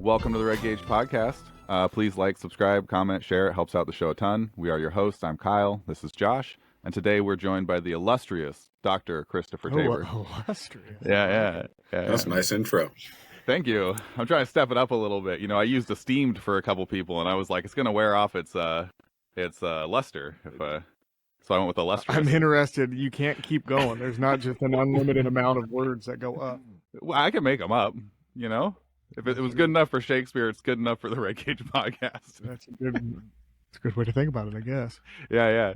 Welcome to the Red Gauge Podcast. Please like, subscribe, comment, share. It helps out the show a ton. We are your hosts. I'm Kyle. This is Josh. And today we're joined by the illustrious Dr. Christopher Tabor. Illustrious. Yeah. That's a nice intro. Thank you. I'm trying to step it up a little bit. You know, I used esteemed for a couple people, and I was like, it's going to wear off its luster. So I went with illustrious. I'm interested. You can't keep going. There's not just an unlimited amount of words that go up. Well, I can make them up, you know? If it was good enough for Shakespeare, it's good enough for the Red Gauge Podcast. That's a good way to think about it, I guess. Yeah.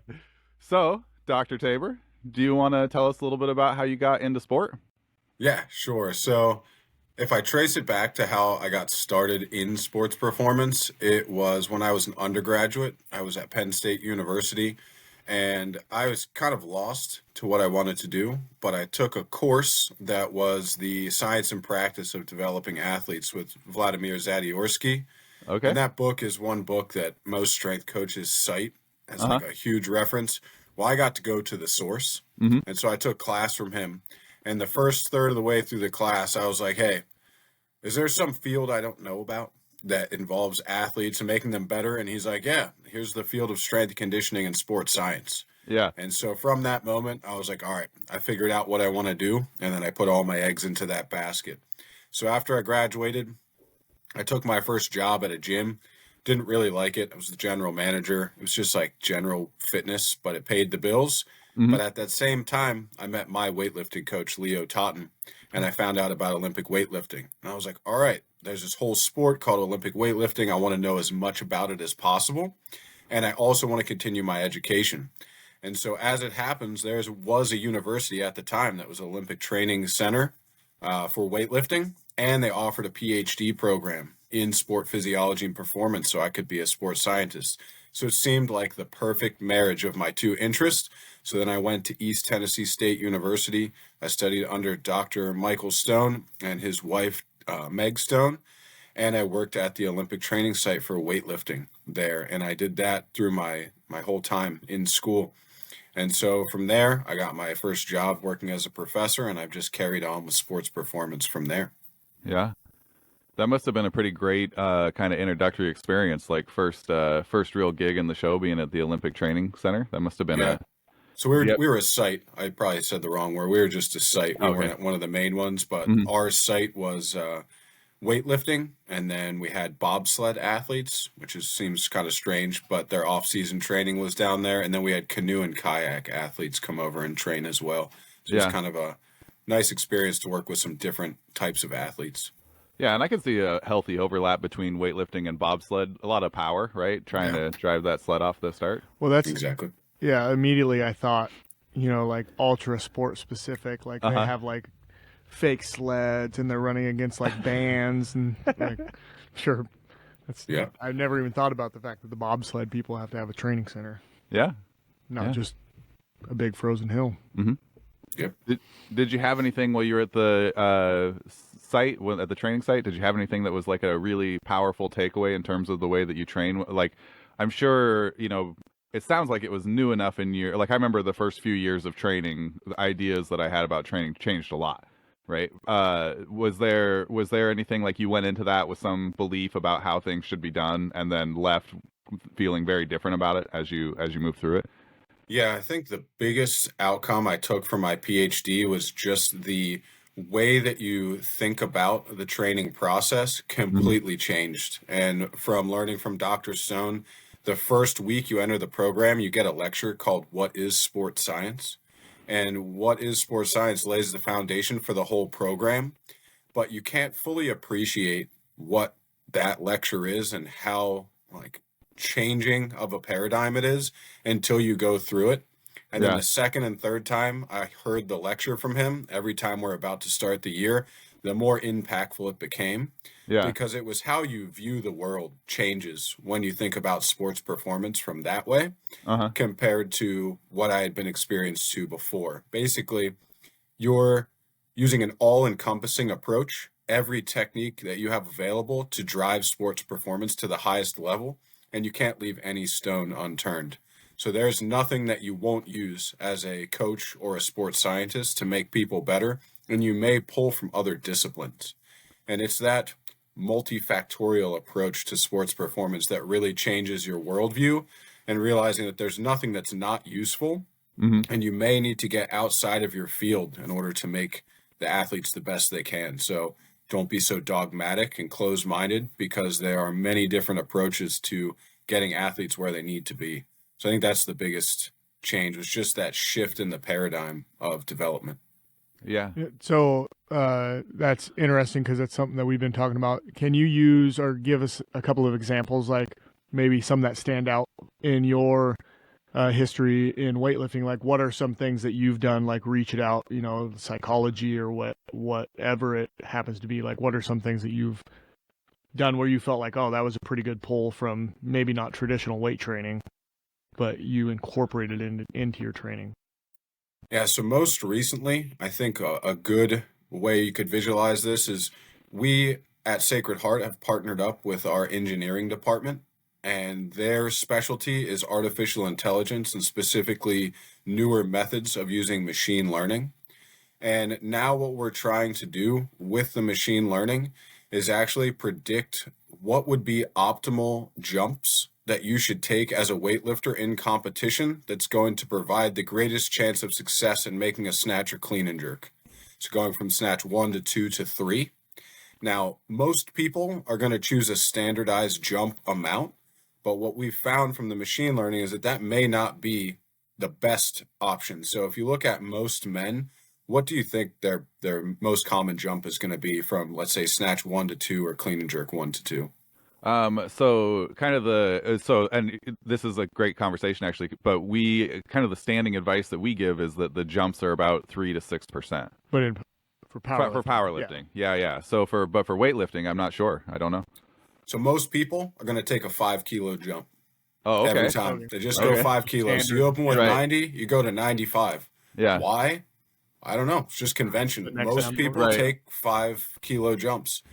So, Dr. Tabor, do you want to tell us a little bit about how you got into sport? Yeah, sure. So if I trace it back to how I got started in sports performance, it was when I was an undergraduate. I was at Penn State University, and I was kind of lost to what I wanted to do, but I took a course that was the science and practice of developing athletes with Vladimir Zadiorsky. Okay. And that book is one book that most strength coaches cite as like a huge reference. Well, I got to go to the source, and so I took class from him. And the first third of the way through the class, I was like, hey, is there some field I don't know about that involves athletes and making them better? And he's like, yeah, here's the field of strength conditioning and sports science. Yeah. And so from that moment, I was like, all right, I figured out what I want to do. And then I put all my eggs into that basket. So after I graduated, I took my first job at a gym. Didn't really like it. I was the general manager. It was just like general fitness, but it paid the bills. But at that same time, I met my weightlifting coach, Leo Totten, and I found out about Olympic weightlifting. And I was like, all right, there's this whole sport called Olympic weightlifting. I want to know as much about it as possible. And I also want to continue my education. And so as it happens, there was a university at the time that was Olympic Training Center for weightlifting, and they offered a PhD program in sport physiology and performance, so I could be a sports scientist. So it seemed like the perfect marriage of my two interests. So then I went to East Tennessee State University. I studied under Dr. Michael Stone and his wife, Meg Stone. And I worked at the Olympic training site for weightlifting there. And I did that through my whole time in school. And so from there, I got my first job working as a professor, and I've just carried on with sports performance from there. Yeah. That must have been a pretty great kind of introductory experience, like first real gig in the show being at the Olympic Training Center. That must have been So we were a site. I probably said the wrong word. We were just a site. We weren't one of the main ones, but our site was weightlifting, and then we had bobsled athletes, which seems kind of strange, but their off-season training was down there, and then we had canoe and kayak athletes come over and train as well. So it's kind of a nice experience to work with some different types of athletes. Yeah, and I can see a healthy overlap between weightlifting and bobsled. A lot of power, right? Trying to drive that sled off the start. Well, that's Exactly. Yeah, immediately I thought, like ultra sport specific, like they have like fake sleds and they're running against like bands and like sure. I've never even thought about the fact that the bobsled people have to have a training center. Yeah. Not just a big frozen hill. Yep. Did you have anything while you were at the site, at the training site? Did you have anything that was like a really powerful takeaway in terms of the way that you train? Like, I'm sure, it sounds like it was new enough in your, like I remember the first few years of training, the ideas that I had about training changed a lot, right? Was there anything like you went into that with some belief about how things should be done and then left feeling very different about it as you moved through it? Yeah, I think the biggest outcome I took from my PhD was just the way that you think about the training process completely changed. And from learning from Dr. Stone, the first week you enter the program, you get a lecture called What is Sports Science? And What is Sports Science lays the foundation for the whole program, but you can't fully appreciate what that lecture is and how changing of a paradigm it is until you go through it. And then the second and third time I heard the lecture from him, every time we're about to start the year, the more impactful it became. Because it was how you view the world changes when you think about sports performance from that way compared to what I had been experienced to before. Basically, you're using an all-encompassing approach, every technique that you have available to drive sports performance to the highest level, and you can't leave any stone unturned. So there's nothing that you won't use as a coach or a sports scientist to make people better, and you may pull from other disciplines. And it's that multifactorial approach to sports performance that really changes your worldview, and realizing that there's nothing that's not useful, and you may need to get outside of your field in order to make the athletes the best they can. So don't be so dogmatic and closed-minded, because there are many different approaches to getting athletes where they need to be. So I think that's the biggest change, was just that shift in the paradigm of development. Yeah. So that's interesting, because that's something that we've been talking about. Can you use or give us a couple of examples, like maybe some that stand out in your history in weightlifting? Like, what are some things that you've done, like reach it out, psychology or whatever it happens to be? Like, what are some things that you've done where you felt like, oh, that was a pretty good pull from maybe not traditional weight training, but you incorporated it into your training? Yeah, so most recently, I think a good way you could visualize this is we at Sacred Heart have partnered up with our engineering department, and their specialty is artificial intelligence, and specifically newer methods of using machine learning. And now what we're trying to do with the machine learning is actually predict what would be optimal jumps that you should take as a weightlifter in competition that's going to provide the greatest chance of success in making a snatch or clean and jerk. So going from snatch 1 to 2 to 3. Now, most people are going to choose a standardized jump amount, but what we've found from the machine learning is that that may not be the best option. So if you look at most men, what do you think their most common jump is going to be from, let's say, snatch 1 to 2 or clean and jerk 1 to 2? So kind of and this is a great conversation actually, but the standing advice that we give is that the jumps are about 3 to 6%. But for powerlifting. For powerlifting. Yeah. So for weightlifting, I'm not sure. I don't know. So most people are going to take a 5-kilo jump. Oh, okay. Every time. They just go 5 kilos. Standard. You open with 90, you go to 95. Yeah. Why? I don't know. It's just convention. Most people take 5-kilo jumps.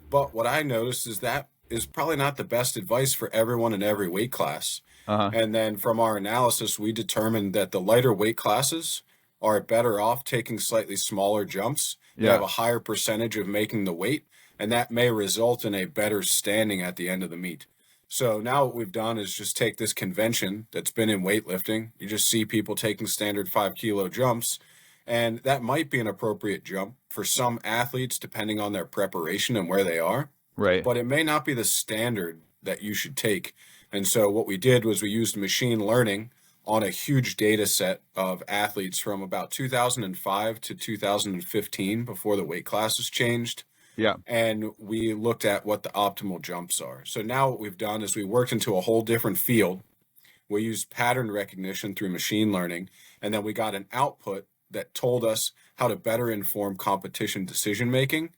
But what I noticed is that is probably not the best advice for everyone in every weight class. And then from our analysis, we determined that the lighter weight classes are better off taking slightly smaller jumps. They have a higher percentage of making the weight, and that may result in a better standing at the end of the meet. So now what we've done is just take this convention that's been in weightlifting. You just see people taking standard 5-kilo jumps, and that might be an appropriate jump for some athletes depending on their preparation and where they are. Right. But it may not be the standard that you should take. And so what we did was we used machine learning on a huge data set of athletes from about 2005 to 2015, before the weight classes changed. Yeah. And we looked at what the optimal jumps are. So now what we've done is we worked into a whole different field. We used pattern recognition through machine learning, and then we got an output that told us how to better inform competition decision making.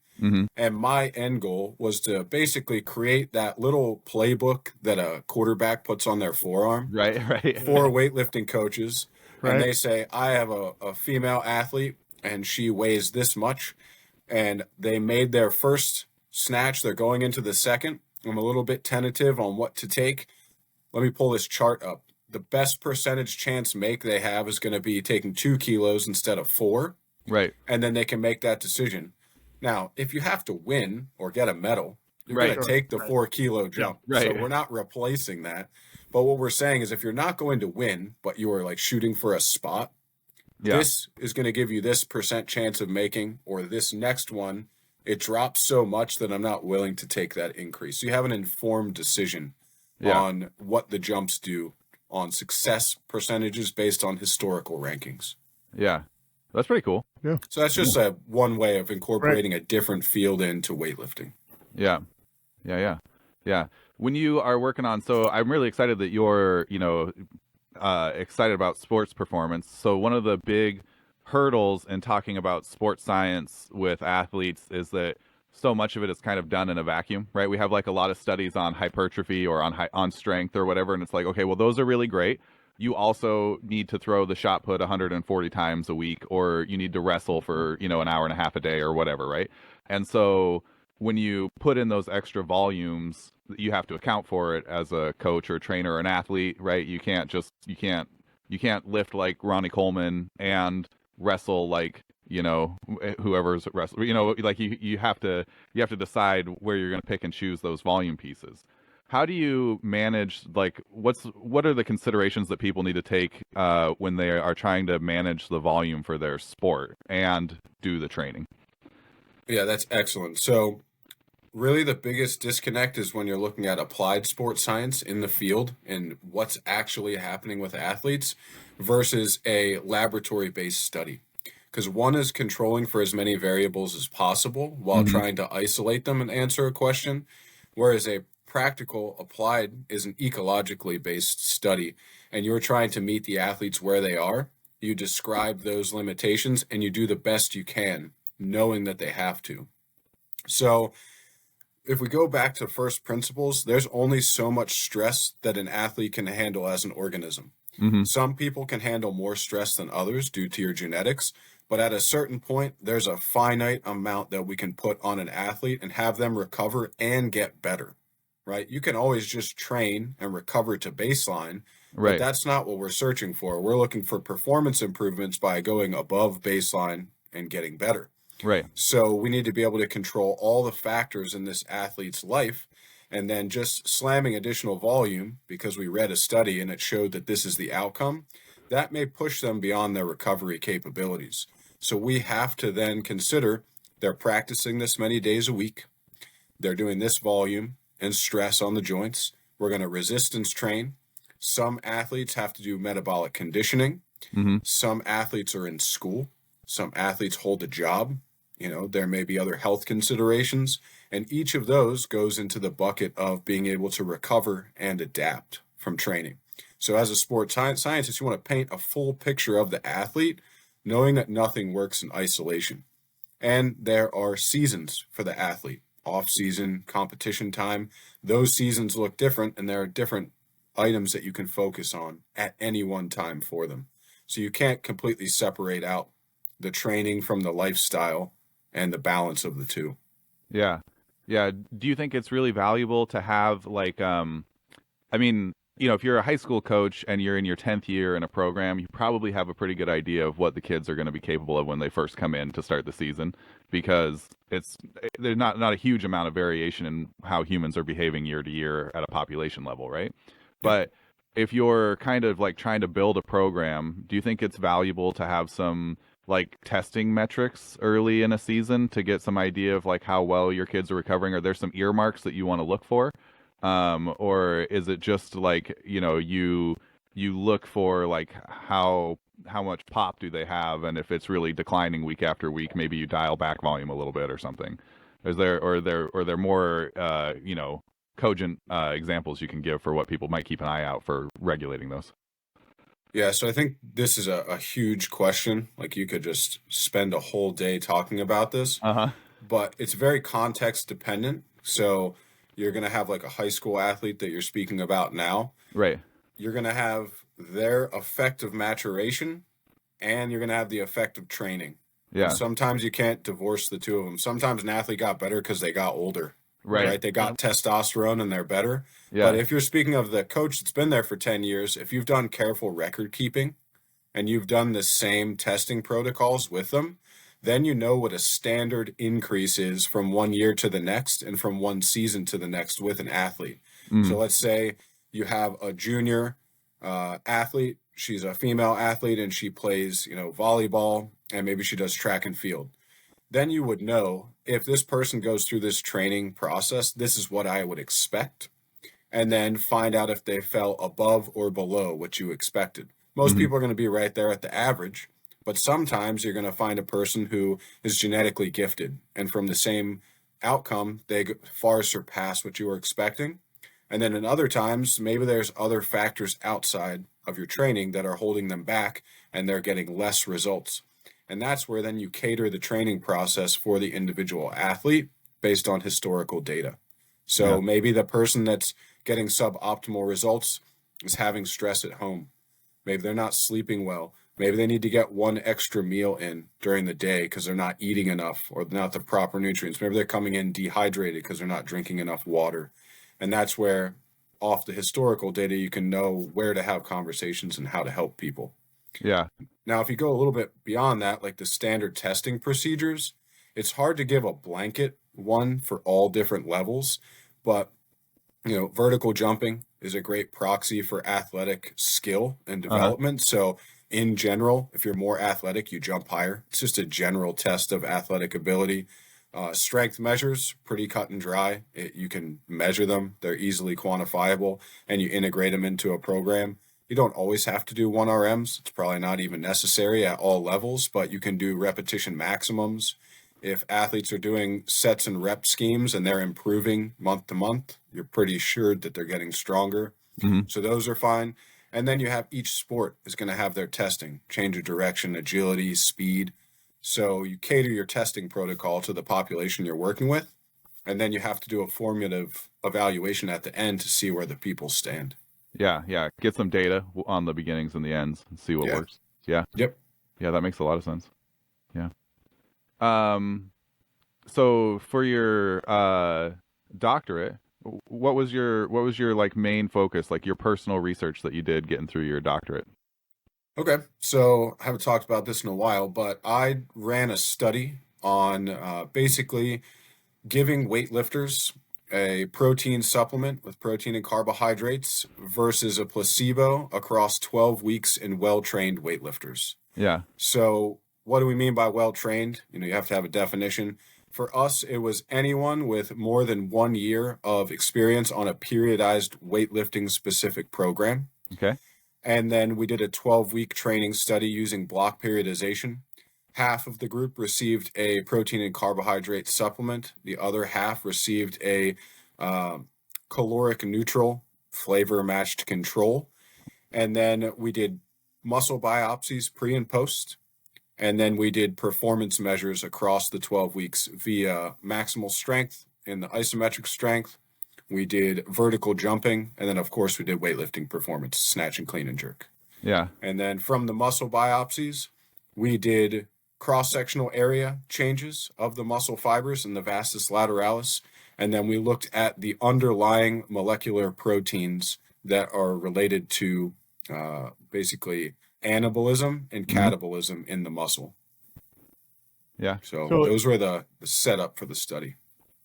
And my end goal was to basically create that little playbook that a quarterback puts on their forearm. Right. For weightlifting coaches. Right. And they say, I have a female athlete and she weighs this much, and they made their first snatch. They're going into the second. I'm a little bit tentative on what to take. Let me pull this chart up. The best percentage chance make they have is going to be taking 2 kilos instead of 4. Right. And then they can make that decision. Now, if you have to win or get a medal, you're going to take the 4-kilo jump. Right. So we're not replacing that. But what we're saying is if you're not going to win, but you are like shooting for a spot, this is going to give you this % chance of making, or this next one, it drops so much that I'm not willing to take that increase. So you have an informed decision on what the jumps do on success percentages based on historical rankings. Yeah. That's pretty cool. Yeah. So that's just one way of incorporating a different field into weightlifting. Yeah. When you are working on, so I'm really excited that you're, excited about sports performance. So one of the big hurdles in talking about sports science with athletes is that so much of it is kind of done in a vacuum, right? We have like a lot of studies on hypertrophy or on strength or whatever, and it's like, okay, well, those are really great. You also need to throw the shot put 140 times a week, or you need to wrestle for, an hour and a half a day or whatever, right? And so when you put in those extra volumes, you have to account for it as a coach or trainer or an athlete, right? You can't lift like Ronnie Coleman and wrestle like you know, whoever's wrestling, you know, like you have to decide where you're going to pick and choose those volume pieces. How do you manage, like, what are the considerations that people need to take when they are trying to manage the volume for their sport and do the training? Yeah, that's excellent. So really the biggest disconnect is when you're looking at applied sports science in the field and what's actually happening with athletes versus a laboratory-based study. Because one is controlling for as many variables as possible while Hmm. trying to isolate them and answer a question, whereas a practical applied is an ecologically based study, and you're trying to meet the athletes where they are. You describe those limitations and you do the best you can, knowing that they have to. So, if we go back to first principles, there's only so much stress that an athlete can handle as an organism. Hmm. Some people can handle more stress than others due to your genetics, but at a certain point, there's a finite amount that we can put on an athlete and have them recover and get better, right? You can always just train and recover to baseline, but Right. that's not what we're searching for. We're looking for performance improvements by going above baseline and getting better. Right. So we need to be able to control all the factors in this athlete's life, and then just slamming additional volume because we read a study and it showed that this is the outcome, that may push them beyond their recovery capabilities. So we have to then consider they're practicing this many days a week, they're doing this volume and stress on the joints. We're going to resistance train. Some athletes have to do metabolic conditioning. Hmm. Some athletes are in school. Some athletes hold a job. You know, there may be other health considerations, and each of those goes into the bucket of being able to recover and adapt from training. So, as a sports scientist, you want to paint a full picture of the athlete, knowing that nothing works in isolation. And there are seasons for the athlete, off season, competition time. Those seasons look different, and there are different items that you can focus on at any one time for them. So, you can't completely separate out the training from the lifestyle and the balance of the two. Yeah. Yeah. Do you think it's really valuable to have, like, I mean, you know, if you're a high school coach and you're in your 10th year in a program, you probably have a pretty good idea of what the kids are going to be capable of when they first come in to start the season, because there's not a huge amount of variation in how humans are behaving year to year at a population level, right? Yep. But if you're kind of like trying to build a program, do you think it's valuable to have some like testing metrics early in a season to get some idea of like how well your kids are recovering? Are there some earmarks that you want to look for? Or is it just like, you know, you look for like how much pop do they have, and if it's really declining week after week, maybe you dial back volume a little bit or something. Is there or are there more you know, cogent examples you can give for what people might keep an eye out for regulating those? Yeah, so I think this is a huge question. Like you could just spend a whole day talking about this, Uh-huh. but it's very context dependent. So you're going to have like a high school athlete that you're speaking about now. Right. You're going to have their effect of maturation and you're going to have the effect of training. And Yeah. sometimes you can't divorce the two of them. Sometimes an athlete got better because they got older, Right. right? They got testosterone and they're better. But Yeah. if you're speaking of the coach that's been there for 10 years, if you've done careful record keeping and you've done the same testing protocols with them, then you know what a standard increase is from one year to the next and from one season to the next with an athlete. So Mm. let's say you have a junior athlete. She's a female athlete and she plays, you know, volleyball and maybe she does track and field. Then you would know if this person goes through this training process, this is what I would expect, and then find out if they fell above or below what you expected. Most Hmm. people are going to be right there at the average, but sometimes you're going to find a person who is genetically gifted, and from the same outcome, they far surpass what you were expecting. And then in other times, maybe there's other factors outside of your training that are holding them back and they're getting less results. And that's where then you cater the training process for the individual athlete based on historical data. Yeah. So maybe the person that's getting suboptimal results is having stress at home. Maybe they're not sleeping well. Maybe they need to get one extra meal in during the day because they're not eating enough or not the proper nutrients. Maybe they're coming in dehydrated because they're not drinking enough water. And that's where, off the historical data, you can know where to have conversations and how to help people. Yeah. Now, if you go a little bit beyond that, like the standard testing procedures, it's hard to give a blanket one for all different levels, but vertical jumping is a great proxy for athletic skill and Uh-huh. development. So, in general, if you're more athletic, you jump higher. It's just a general test of athletic ability. Strength measures, pretty cut and dry. You can measure them, they're easily quantifiable, and you integrate them into a program. You don't always have to do 1RMs. It's probably not even necessary at all levels, but you can do repetition maximums. If athletes are doing sets and rep schemes and they're improving month to month, you're pretty sure that they're getting stronger. Hmm. So those are fine. And then you have each sport is going to have their testing, change of direction, agility, speed. So you cater your testing protocol to the population you're working with. And then you have to do a formative evaluation at the end to see where the people stand. Yeah. Yeah. Get some data on the beginnings and the ends and see what works. Yeah. Yep. Yeah. That makes a lot of sense. Yeah. So for your doctorate, what was your like main focus, like your personal research that you did getting through your doctorate? Okay. So I haven't talked about this in a while, but I ran a study on basically giving weightlifters a protein supplement with protein and carbohydrates versus a placebo across 12 weeks in well-trained weightlifters. Yeah. So what do we mean by well-trained? You have to have a definition. For us, it was anyone with more than 1 year of experience on a periodized weightlifting specific program. Okay. And then we did a 12-week training study using block periodization. Half of the group received a protein and carbohydrate supplement. The other half received a caloric neutral flavor matched control. And then we did muscle biopsies pre and post. And then we did performance measures across the 12 weeks via maximal strength and the isometric strength. We did vertical jumping. And then, of course, we did weightlifting performance, snatch and clean and jerk. Yeah. And then from the muscle biopsies, we did cross-sectional area changes of the muscle fibers in the vastus lateralis. And then we looked at the underlying molecular proteins that are related to basically anabolism and catabolism in the muscle. Yeah. So those were the setup for the study.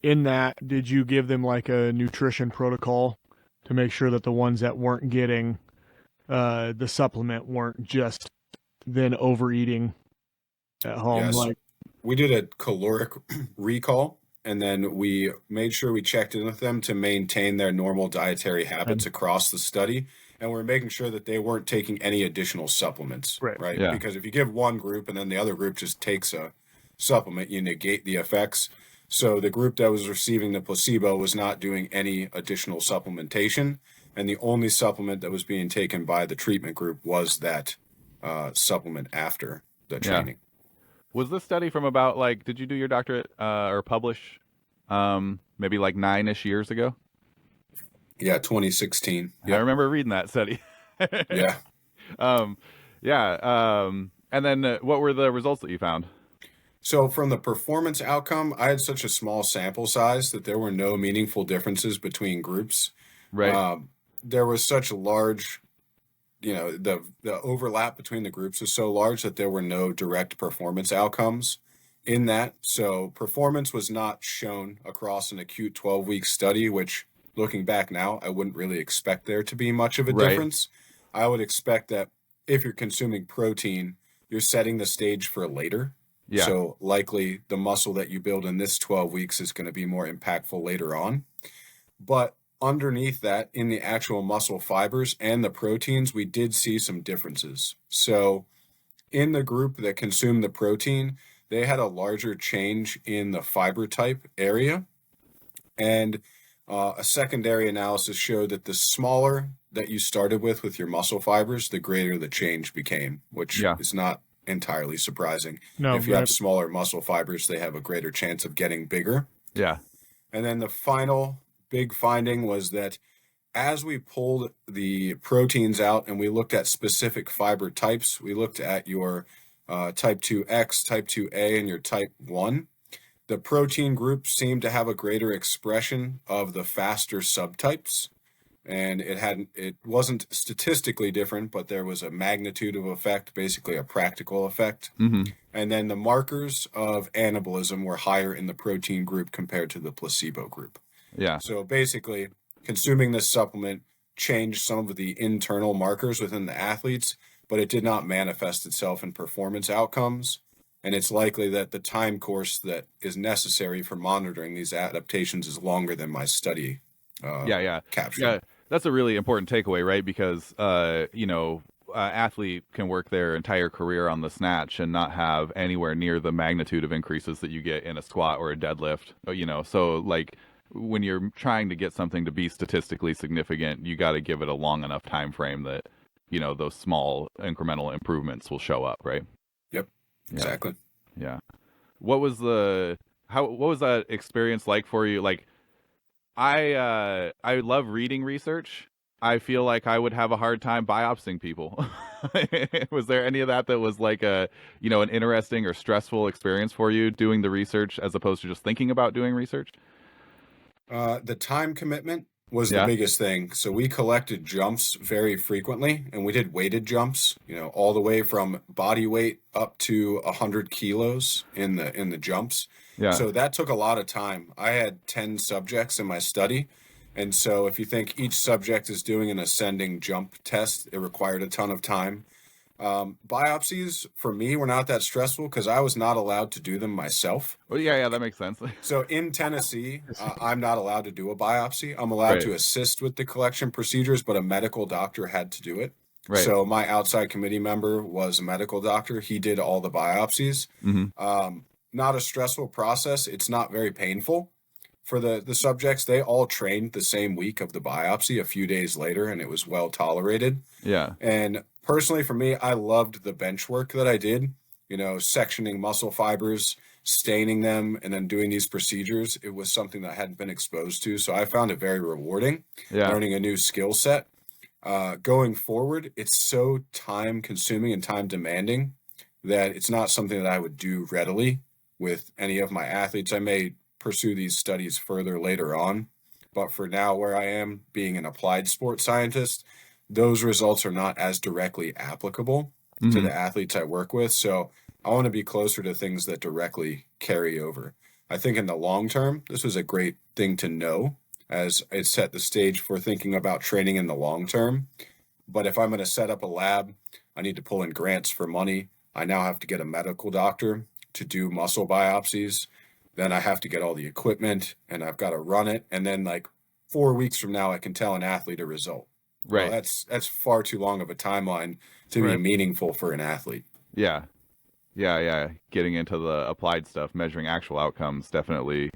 In that, did you give them like a nutrition protocol to make sure that the ones that weren't getting the supplement weren't just then overeating at home? Yes. Like, we did a caloric recall, and then we made sure we checked in with them to maintain their normal dietary habits across the study. And we're making sure that they weren't taking any additional supplements, right? Yeah. Because if you give one group and then the other group just takes a supplement, you negate the effects. So the group that was receiving the placebo was not doing any additional supplementation. And the only supplement that was being taken by the treatment group was that supplement after the training. Was this study from about like, did you do your doctorate or publish maybe like 9-ish years ago? Yeah, 2016. Yeah. I remember reading that study. Yeah. And then what were the results that you found? So from the performance outcome, I had such a small sample size that there were no meaningful differences between groups. Right. There was such a large, the overlap between the groups is so large that there were no direct performance outcomes in that. So performance was not shown across an acute 12-week study, which looking back now, I wouldn't really expect there to be much of a difference. I would expect that if you're consuming protein, you're setting the stage for later. Yeah. So likely the muscle that you build in this 12 weeks is going to be more impactful later on. But underneath that, in the actual muscle fibers and the proteins, we did see some differences. So in the group that consumed the protein, they had a larger change in the fiber type area. And a secondary analysis showed that the smaller that you started with your muscle fibers, the greater the change became, which is not entirely surprising. No, if you have smaller muscle fibers, they have a greater chance of getting bigger. Yeah. And then the final big finding was that as we pulled the proteins out and we looked at specific fiber types, we looked at your type 2X, type 2A, and your type 1, the protein group seemed to have a greater expression of the faster subtypes. and it wasn't statistically different, but there was a magnitude of effect, basically a practical effect. Mm-hmm. And then the markers of anabolism were higher in the protein group compared to the placebo group. Yeah. So basically, consuming this supplement changed some of the internal markers within the athletes, but it did not manifest itself in performance outcomes. And it's likely that the time course that is necessary for monitoring these adaptations is longer than my study captured. Yeah, that's a really important takeaway, right? Because athlete can work their entire career on the snatch and not have anywhere near the magnitude of increases that you get in a squat or a deadlift. So like when you're trying to get something to be statistically significant, you got to give it a long enough time frame that those small incremental improvements will show up, right? Yep, exactly. Yeah. What was that experience like for you? Like, I love reading research. I feel like I would have a hard time biopsying people. Was there any of that was like an interesting or stressful experience for you doing the research as opposed to just thinking about doing research? The time commitment was the biggest thing. So we collected jumps very frequently, and we did weighted jumps, all the way from body weight up to 100 kilos in the jumps. Yeah. So that took a lot of time. I had 10 subjects in my study. And so if you think each subject is doing an ascending jump test, it required a ton of time. Biopsies for me were not that stressful because I was not allowed to do them myself. Well, yeah, that makes sense. So in Tennessee, I'm not allowed to do a biopsy. I'm allowed to assist with the collection procedures, but a medical doctor had to do it. Right. So my outside committee member was a medical doctor. He did all the biopsies. Mm-hmm. Not a stressful process. It's not very painful. For the subjects, they all trained the same week of the biopsy a few days later, and it was well tolerated. Yeah. And personally, for me, I loved the bench work that I did, sectioning muscle fibers, staining them, and then doing these procedures. It was something that I hadn't been exposed to. So I found it very rewarding, learning a new skill set. Going forward, it's so time consuming and time demanding that it's not something that I would do readily with any of my athletes. I may pursue these studies further later on, but for now, where I am being an applied sports scientist, those results are not as directly applicable to the athletes I work with. So I want to be closer to things that directly carry over. I think in the long term, this was a great thing to know as it set the stage for thinking about training in the long term. But if I'm going to set up a lab, I need to pull in grants for money. I now have to get a medical doctor to do muscle biopsies. Then I have to get all the equipment and I've got to run it. And then like 4 weeks from now, I can tell an athlete a result. Right. Well, that's far too long of a timeline to be meaningful for an athlete. Yeah. Getting into the applied stuff, measuring actual outcomes, definitely.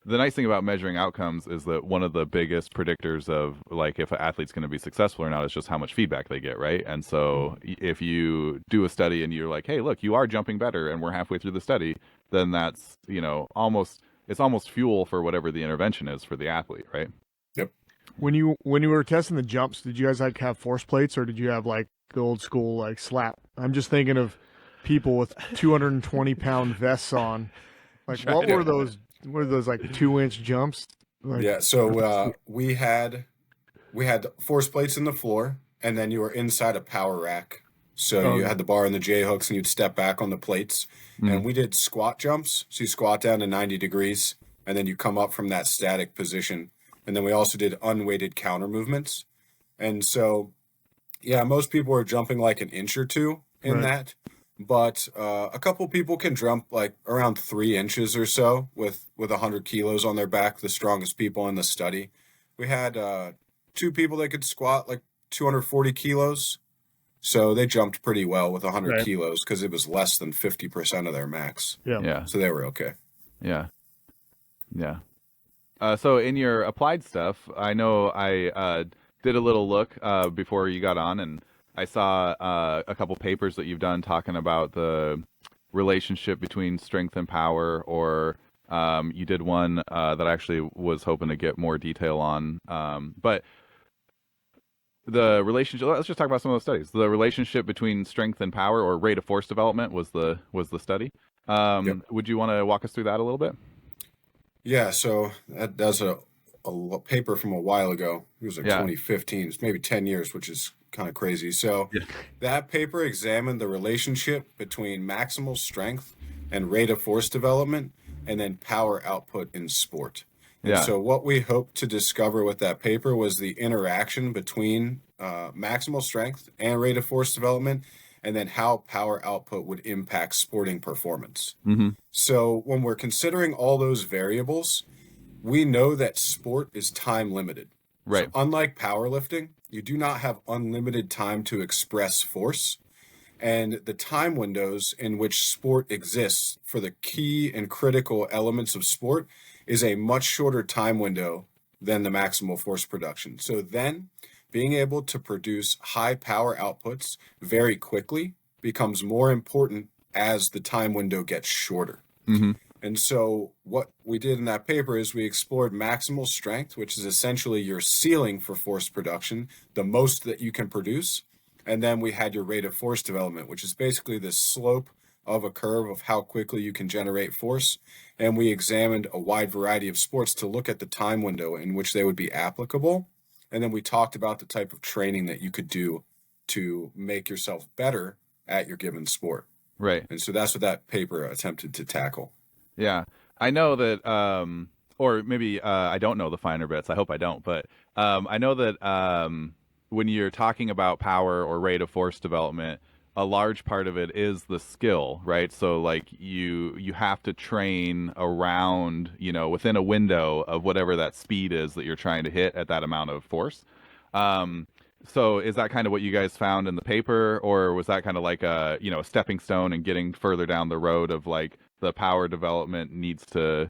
The nice thing about measuring outcomes is that one of the biggest predictors of like if an athlete's going to be successful or not is just how much feedback they get, right? And so if you do a study and you're like, hey, look, you are jumping better and we're halfway through the study, then that's, almost fuel for whatever the intervention is for the athlete, right? Yep. When you were testing the jumps, did you guys like have force plates or did you have like the old school like slap? I'm just thinking of people with 220-pound vests on. Like what were those like 2-inch jumps? Like, so we had force plates in the floor, and then you were inside a power rack. So you had the bar and the J hooks, and you'd step back on the plates. And we did squat jumps. So you squat down to 90 degrees, and then you come up from that static position. And then we also did unweighted counter movements. And so, most people are jumping like an inch or two in that. But a couple people can jump like around 3 inches or so with 100 kilos on their back, the strongest people in the study. We had 2 people that could squat like 240 kilos. So they jumped pretty well with 100 kilos because it was less than 50% of their max. Yeah. So they were okay. Yeah. So in your applied stuff, I know I did a little look before you got on, and I saw a couple papers that you've done talking about the relationship between strength and power, or you did one that I actually was hoping to get more detail on. But the relationship, let's just talk about some of those studies. The relationship between strength and power, or rate of force development, was the study. Would you want to walk us through that a little bit? Yeah, so that's a paper from a while ago. It was like Yeah. 2015. It's maybe 10 years, which is kind of crazy. So Yeah. that paper examined the relationship between maximal strength and rate of force development, and then power output in sport. And Yeah. so what we hoped to discover with that paper was the interaction between maximal strength and rate of force development, and then how power output would impact sporting performance. Mm-hmm. So when we're considering all those variables, we know that sport is time limited. Right. So unlike powerlifting, you do not have unlimited time to express force. And the time windows in which sport exists for the key and critical elements of sport is a much shorter time window than the maximal force production. So then being able to produce high power outputs very quickly becomes more important as the time window gets shorter. Mm-hmm. And so what we did in that paper is we explored maximal strength, which is essentially your ceiling for force production, the most that you can produce. And then we had your rate of force development, which is basically the slope of a curve of how quickly you can generate force. And we examined a wide variety of sports to look at the time window in which they would be applicable. And then we talked about the type of training that you could do to make yourself better at your given sport. Right. And so that's what that paper attempted to tackle. Yeah. I know that, or maybe I don't know the finer bits. I hope I don't. But I know that when you're talking about power or rate of force development, a large part of it is the skill, right? So like you have to train around, within a window of whatever that speed is that you're trying to hit at that amount of force. So is that kind of what you guys found in the paper, or was that kind of like a stepping stone and getting further down the road of like the power development needs to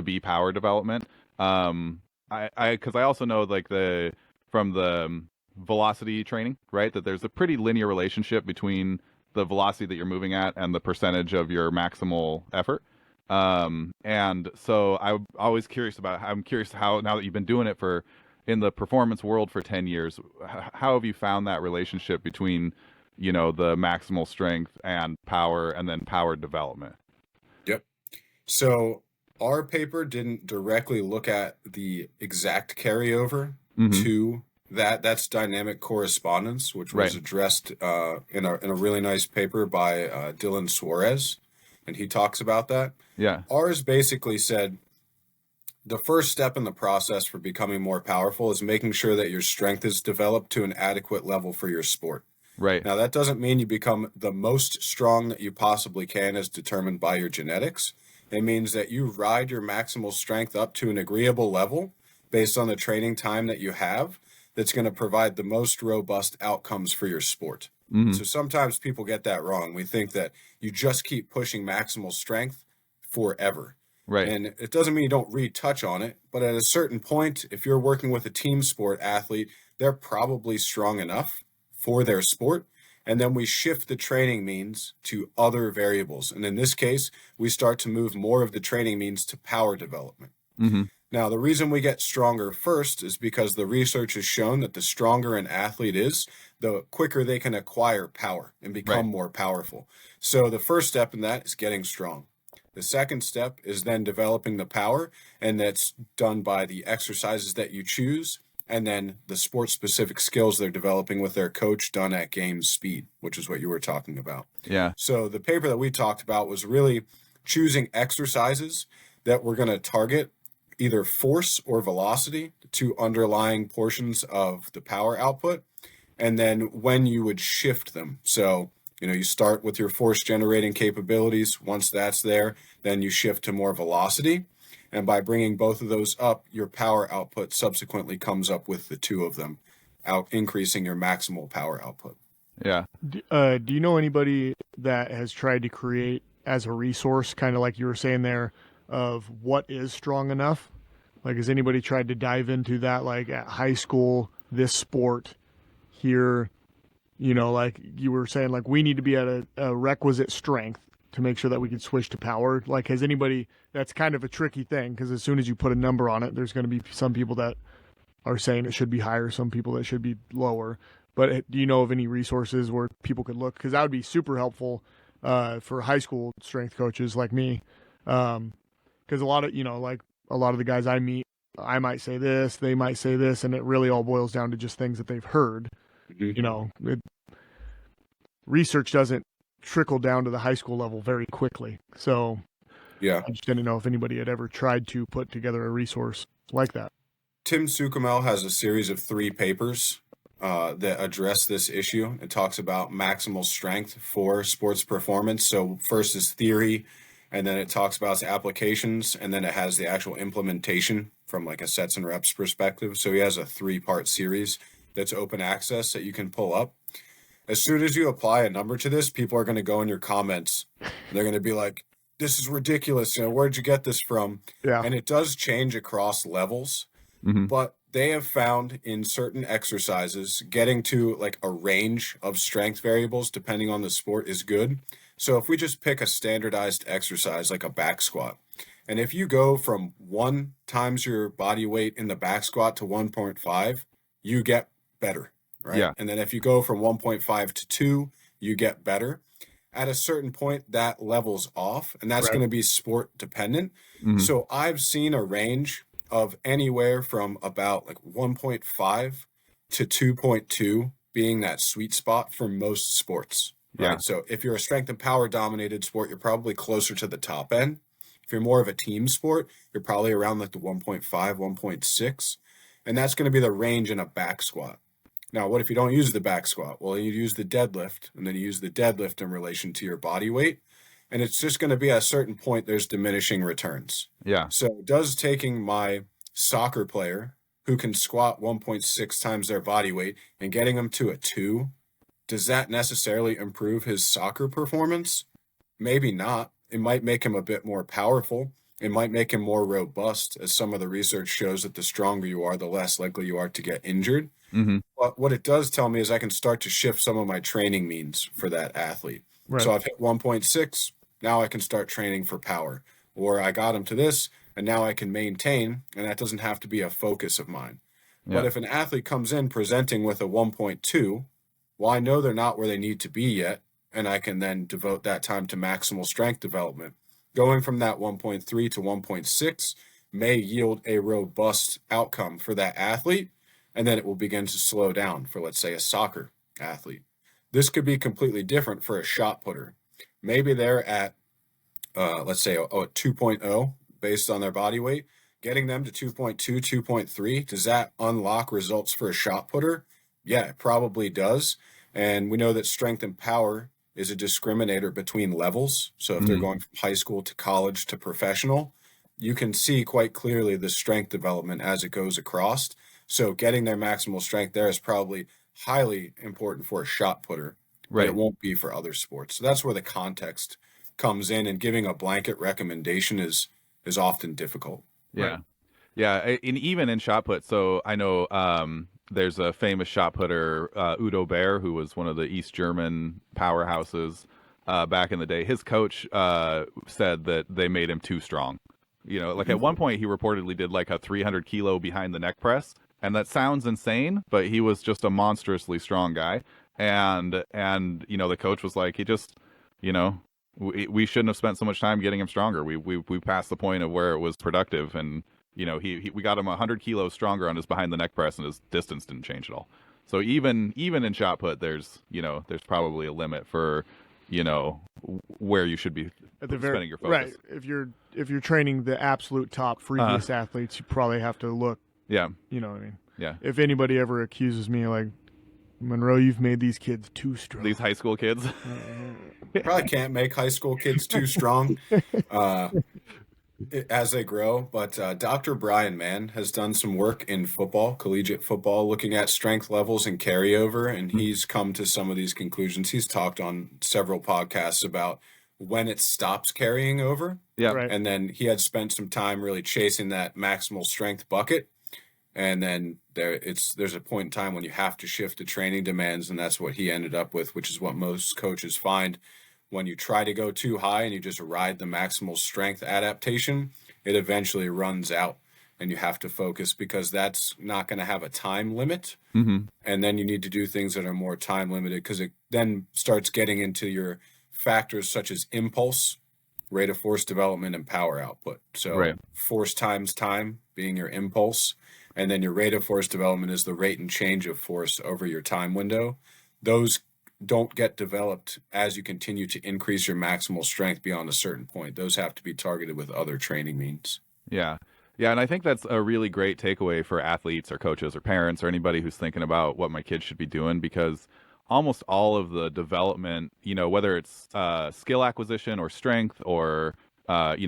be power development? Because I also know like from the velocity training, right, that there's a pretty linear relationship between the velocity that you're moving at and the percentage of your maximal effort. And so I'm always curious how, now that you've been doing it in the performance world for 10 years, how have you found that relationship between, the maximal strength and power, and then power development? Yep. So our paper didn't directly look at the exact carryover to that. That's dynamic correspondence, which was addressed in a really nice paper by Dylan Suarez, and he talks about that. Yeah. Ours basically said the first step in the process for becoming more powerful is making sure that your strength is developed to an adequate level for your sport. Right. Now, that doesn't mean you become the most strong that you possibly can as determined by your genetics. It means that you ride your maximal strength up to an agreeable level based on the training time that you have that's going to provide the most robust outcomes for your sport. Mm-hmm. So sometimes people get that wrong. We think that you just keep pushing maximal strength forever. Right. And it doesn't mean you don't retouch on it, but at a certain point, if you're working with a team sport athlete, they're probably strong enough for their sport. And then we shift the training means to other variables. And in this case, we start to move more of the training means to power development. Mm-hmm. Now, the reason we get stronger first is because the research has shown that the stronger an athlete is, the quicker they can acquire power and become more powerful. So the first step in that is getting strong. The second step is then developing the power, and that's done by the exercises that you choose, and then the sport-specific skills they're developing with their coach done at game speed, which is what you were talking about. Yeah. So the paper that we talked about was really choosing exercises that were going to target either force or velocity, the two underlying portions of the power output, and then when you would shift them. So you start with your force generating capabilities. Once that's there, then you shift to more velocity. And by bringing both of those up, your power output subsequently comes up with the two of them, increasing your maximal power output. Yeah. Do you know anybody that has tried to create as a resource, kind of like you were saying there, of what is strong enough? Like, has anybody tried to dive into that, like at high school, this sport here? Like you were saying, like we need to be at a requisite strength to make sure that we can switch to power. Like, has anybody, that's kind of a tricky thing, because as soon as you put a number on it, there's going to be some people that are saying it should be higher, some people that should be lower. But do you know of any resources where people could look? Because that would be super helpful for high school strength coaches like me. Because a lot of the guys I meet I might say this, they might say this, and it really all boils down to just things that they've heard. Research doesn't trickle down to the high school level very quickly. So yeah, I just didn't know if anybody had ever tried to put together a resource like that. Tim Sukamel has a series of 3 papers that address this issue. It talks about maximal strength for sports performance. So first is theory, and then it talks about its applications, and then it has the actual implementation from like a sets and reps perspective. So he has a 3-part series that's open access that you can pull up. As soon as you apply a number to this, people are going to go in your comments. They're going to be like, this is ridiculous. Where'd you get this from? Yeah. And it does change across levels, but they have found in certain exercises, getting to like a range of strength variables, depending on the sport, is good. So if we just pick a standardized exercise like a back squat, and if you go from 1 times your body weight in the back squat to 1.5, you get better. Right. Yeah. And then if you go from 1.5 to 2, you get better. At a certain point, that levels off, and that's going to be sport dependent. So I've seen a range of anywhere from about like 1.5 to 2.2 being that sweet spot for most sports. Right. Yeah. So if you're a strength and power dominated sport, you're probably closer to the top end. If you're more of a team sport, you're probably around like the 1.5, 1.6. And that's going to be the range in a back squat. Now, what if you don't use the back squat? Well, you use the deadlift, and then you use the deadlift in relation to your body weight. And it's just going to be at a certain point, there's diminishing returns. Yeah. So does taking my soccer player who can squat 1.6 times their body weight and getting him to a 2, does that necessarily improve his soccer performance? Maybe not. It might make him a bit more powerful. It might make him more robust, as some of the research shows that the stronger you are, the less likely you are to get injured. But what it does tell me is I can start to shift some of my training means for that athlete. Right. So I've hit 1.6, now I can start training for power. Or I got him to this, and now I can maintain, and that doesn't have to be a focus of mine. Yeah. But if an athlete comes in presenting with a 1.2, well, I know they're not where they need to be yet, and I can then devote that time to maximal strength development. Going from that 1.3 to 1.6 may yield a robust outcome for that athlete, and then it will begin to slow down for, let's say, a soccer athlete. This could be completely different for a shot putter. Maybe they're at, let's say, a 2.0 based on their body weight. Getting them to 2.2, 2.3, does that unlock results for a shot putter? Yeah, it probably does. And we know that strength and power is a discriminator between levels. So if they're going from high school to college to professional, you can see quite clearly the strength development as it goes across. So getting their maximal strength there is probably highly important for a shot putter, but it won't be for other sports. So that's where the context comes in, and giving a blanket recommendation is often difficult. Yeah. Right. Yeah. And even in shot put, so I know there's a famous shot putter, Udo Baer, who was one of the East German powerhouses back in the day. His coach said that they made him too strong. Like at one point he reportedly did like a 300 kilo behind the neck press. And that sounds insane, but he was just a monstrously strong guy. And the coach was like, he just, we shouldn't have spent so much time getting him stronger. We passed the point of where it was productive, and we got him 100 kilos stronger on his behind the neck press, and his distance didn't change at all. So even in shot put, there's probably a limit for where you should be spending your focus. Right. If you're training the absolute top freakiest athletes, you probably have to look. Yeah. You know what I mean? Yeah. If anybody ever accuses me like, Monroe, you've made these kids too strong. These high school kids. Probably can't make high school kids too strong as they grow. But Dr. Brian Mann has done some work in football, collegiate football, looking at strength levels and carryover, and he's come to some of these conclusions. He's talked on several podcasts about when it stops carrying over. Yeah. Right. And then he had spent some time really chasing that maximal strength bucket. And then there's a point in time when you have to shift the training demands, and that's what he ended up with, which is what most coaches find. When you try to go too high and you just ride the maximal strength adaptation, it eventually runs out, and you have to focus, because that's not going to have a time limit. And then you need to do things that are more time limited, because it then starts getting into your factors such as impulse rate of force development, and power output. So Right. force times time being your impulse, and then your rate of force development is the rate and change of force over your time window. Those don't get developed as you continue to increase your maximal strength beyond a certain point. Those have to be targeted with other training means. Yeah. Yeah, and I think that's a really great takeaway for athletes or coaches or parents or anybody who's thinking about what my kids should be doing, because almost all of the development, whether it's skill acquisition or strength or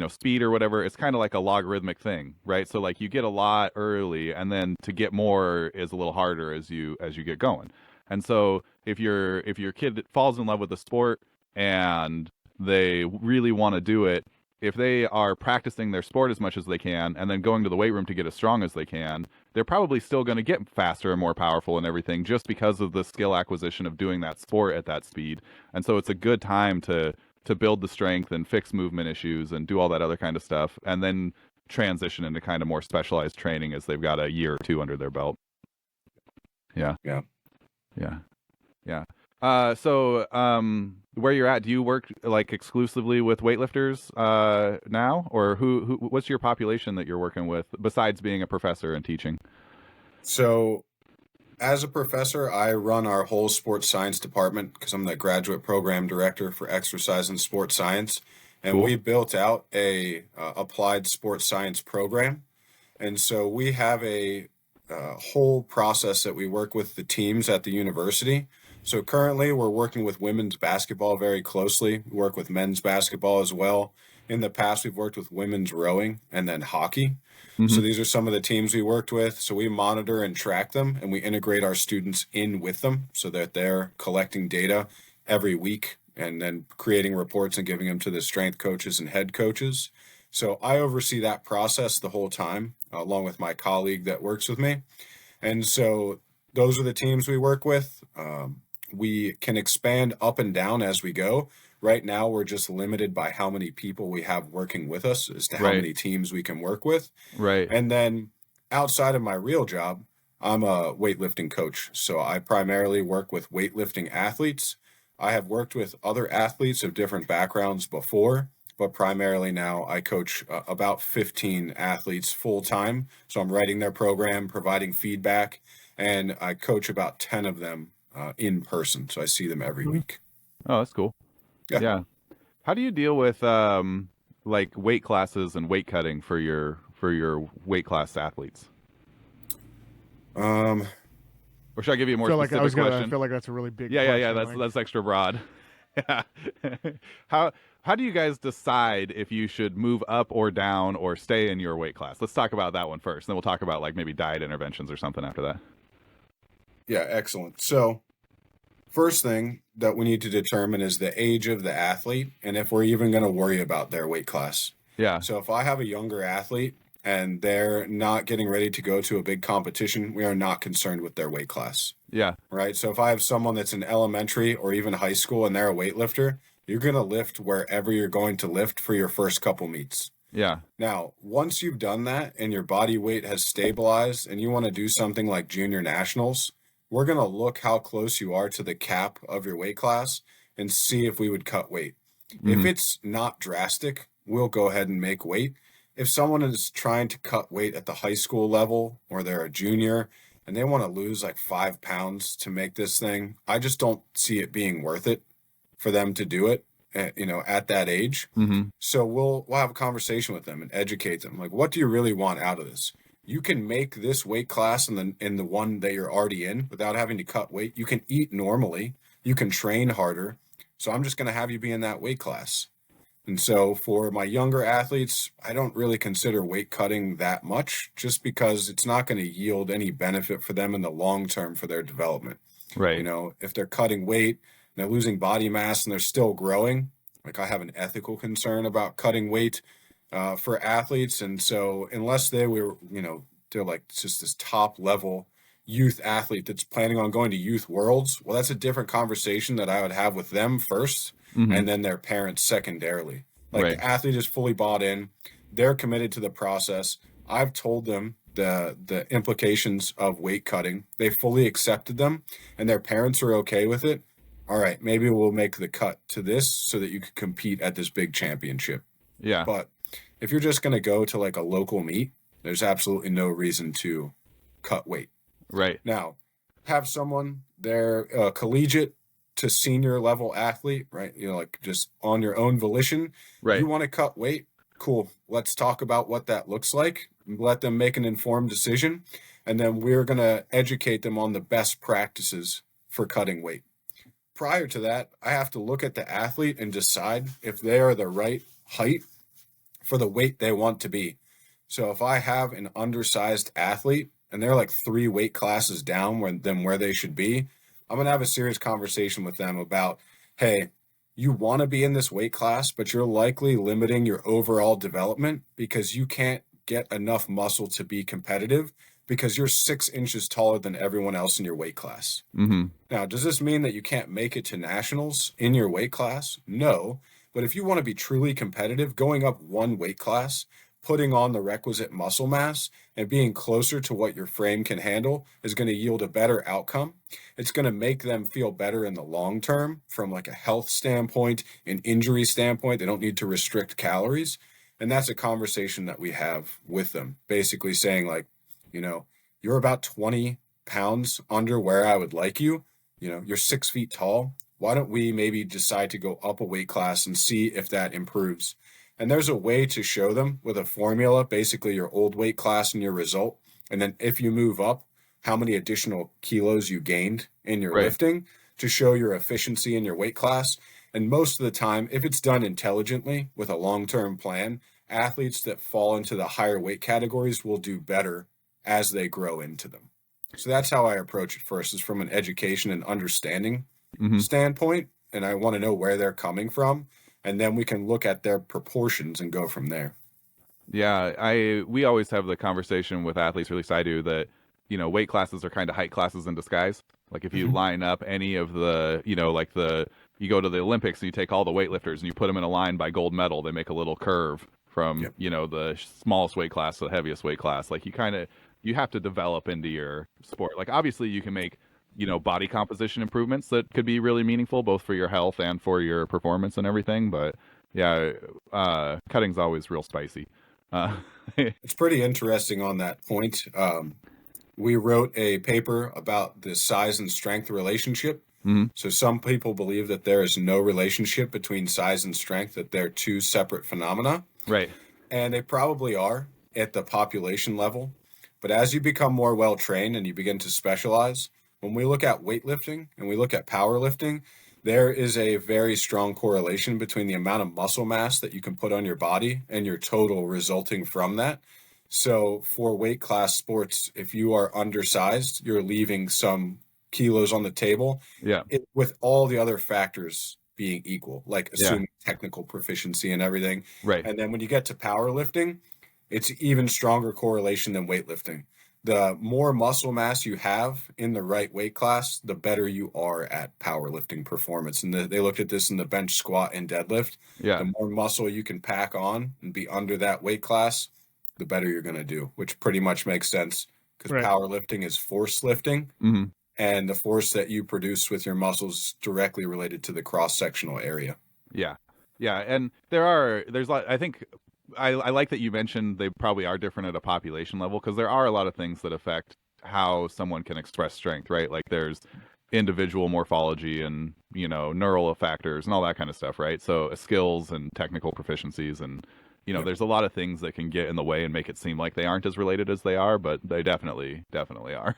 speed or whatever, it's kind of like a logarithmic thing, right? So like you get a lot early, and then to get more is a little harder as you get going. And so if your kid falls in love with a sport and they really want to do it, if they are practicing their sport as much as they can and then going to the weight room to get as strong as they can, they're probably still going to get faster and more powerful and everything, just because of the skill acquisition of doing that sport at that speed. And so it's a good time to build the strength and fix movement issues and do all that other kind of stuff, and then transition into kind of more specialized training as they've got a year or two under their belt. Yeah. Yeah. Yeah. Yeah. So where you're at, do you work like exclusively with weightlifters now, or who what's your population that you're working with besides being a professor and teaching? So as a professor, I run our whole sports science department because I'm the graduate program director for exercise and sports science. And Cool. we built out a applied sports science program. And so we have a whole process that we work with the teams at the university. So currently we're working with women's basketball very closely. We work with men's basketball as well. In the past, we've worked with women's rowing and then hockey. So these are some of the teams we worked with. So we monitor and track them, and we integrate our students in with them so that they're collecting data every week and then creating reports and giving them to the strength coaches and head coaches. So I oversee that process the whole time, along with my colleague that works with me. And so those are the teams we work with. We can expand up and down as we go. Right now, we're just limited by how many people we have working with us as to how Right. many teams we can work with. Right. And then outside of my real job, I'm a weightlifting coach. So I primarily work with weightlifting athletes. I have worked with other athletes of different backgrounds before, but primarily now I coach about 15 athletes full time. So I'm writing their program, providing feedback, and I coach about 10 of them in person. So I see them every week. Oh, that's cool. Yeah. Yeah. How do you deal with like weight classes and weight cutting for your weight class athletes? Or should I give you a more specific question? I feel like that's a really big Yeah. question, That's extra broad. Yeah. How do you guys decide if you should move up or down or stay in your weight class? Let's talk about that one first. Then we'll talk about like maybe diet interventions or something after that. Yeah, excellent. So first thing that we need to determine is the age of the athlete and if we're even going to worry about their weight class. Yeah. So if I have a younger athlete and they're not getting ready to go to a big competition, we are not concerned with their weight class, Yeah. right? So if I have someone that's in elementary or even high school and they're a weightlifter, you're going to lift wherever you're going to lift for your first couple meets. Yeah. Now, once you've done that and your body weight has stabilized and you want to do something like junior nationals, we're going to look how close you are to the cap of your weight class and see if we would cut weight. If it's not drastic, we'll go ahead and make weight. If someone is trying to cut weight at the high school level or they're a junior and they want to lose like 5 pounds to make this thing, I just don't see it being worth it for them to do it, at that age. So we'll have a conversation with them and educate them. Like, what do you really want out of this? You can make this weight class in the one that you're already in without having to cut weight. You can eat normally. You can train harder. So I'm just going to have you be in that weight class. And so for my younger athletes, I don't really consider weight cutting that much just because it's not going to yield any benefit for them in the long term for their development. Right. If they're cutting weight and they're losing body mass and they're still growing, like I have an ethical concern about cutting weight for athletes. And so unless they're like just this top level youth athlete that's planning on going to youth worlds, well, that's a different conversation that I would have with them first and then their parents secondarily. Like Right. the athlete is fully bought in. They're committed to the process. I've told them the implications of weight cutting. They fully accepted them and their parents are okay with it. All right, maybe we'll make the cut to this so that you can compete at this big championship. Yeah. But if you're just going to go to like a local meet, there's absolutely no reason to cut weight. Right. Now, have someone, they're a collegiate to senior level athlete, right? You know, like just on your own volition. Right. You want to cut weight? Cool. Let's talk about what that looks like. Let them make an informed decision. And then we're going to educate them on the best practices for cutting weight. Prior to that, I have to look at the athlete and decide if they are the right height for the weight they want to be. So if I have an undersized athlete and they're like 3 weight classes down than where they should be, I'm going to have a serious conversation with them about, hey, you want to be in this weight class, but you're likely limiting your overall development because you can't get enough muscle to be competitive because you're 6 inches taller than everyone else in your weight class. Mm-hmm. Now, does this mean that you can't make it to nationals in your weight class? No. But if you want to be truly competitive, going up 1 weight class, putting on the requisite muscle mass, and being closer to what your frame can handle is going to yield a better outcome. It's going to make them feel better in the long term from like a health standpoint, an injury standpoint. They don't need to restrict calories. And that's a conversation that we have with them, basically saying like, you know, you're about 20 pounds under where I would like you. You know, you're 6 feet tall. Why don't we maybe decide to go up a weight class and see if that improves? And there's a way to show them with a formula, basically your old weight class and your result. And then if you move up, how many additional kilos you gained in your lifting to show your efficiency in your weight class. And most of the time, if it's done intelligently with a long-term plan, athletes that fall into the higher weight categories will do better as they grow into them. So that's how I approach it first, is from an education and understanding standpoint. And I want to know where they're coming from. And then we can look at their proportions and go from there. Yeah, we always have the conversation with athletes, or at least I do, that, you know, weight classes are kind of height classes in disguise. Like if you line up any of the, you know, like you go to the Olympics and you take all the weightlifters and you put them in a line by gold medal, they make a little curve from, you know, the smallest weight class to the heaviest weight class. Like you have to develop into your sport. Like obviously you can make, you know, body composition improvements that could be really meaningful both for your health and for your performance and everything. But yeah, cutting's always real spicy. It's pretty interesting on that point. We wrote a paper about the size and strength relationship. So some people believe that there is no relationship between size and strength, that they're 2 separate phenomena. Right. And they probably are at the population level. But as you become more well-trained and you begin to specialize, when we look at weightlifting and we look at powerlifting, there is a very strong correlation between the amount of muscle mass that you can put on your body and your total resulting from that. So for weight class sports, if you are undersized, you're leaving some kilos on the table. Yeah. With all the other factors being equal, like assuming technical proficiency and everything. Right. And then when you get to powerlifting, it's even stronger correlation than weightlifting. The more muscle mass you have in the right weight class, the better you are at powerlifting performance. And they looked at this in the bench, squat, and deadlift. Yeah. The more muscle you can pack on and be under that weight class, the better you're going to do, which pretty much makes sense because powerlifting is force lifting. And the force that you produce with your muscles is directly related to the cross-sectional area. Yeah. Yeah. And I think I like that you mentioned they probably are different at a population level, because there are a lot of things that affect how someone can express strength, right? Like there's individual morphology and, you know, neural factors and all that kind of stuff, right? So skills and technical proficiencies and, you know, there's a lot of things that can get in the way and make it seem like they aren't as related as they are, but they definitely are.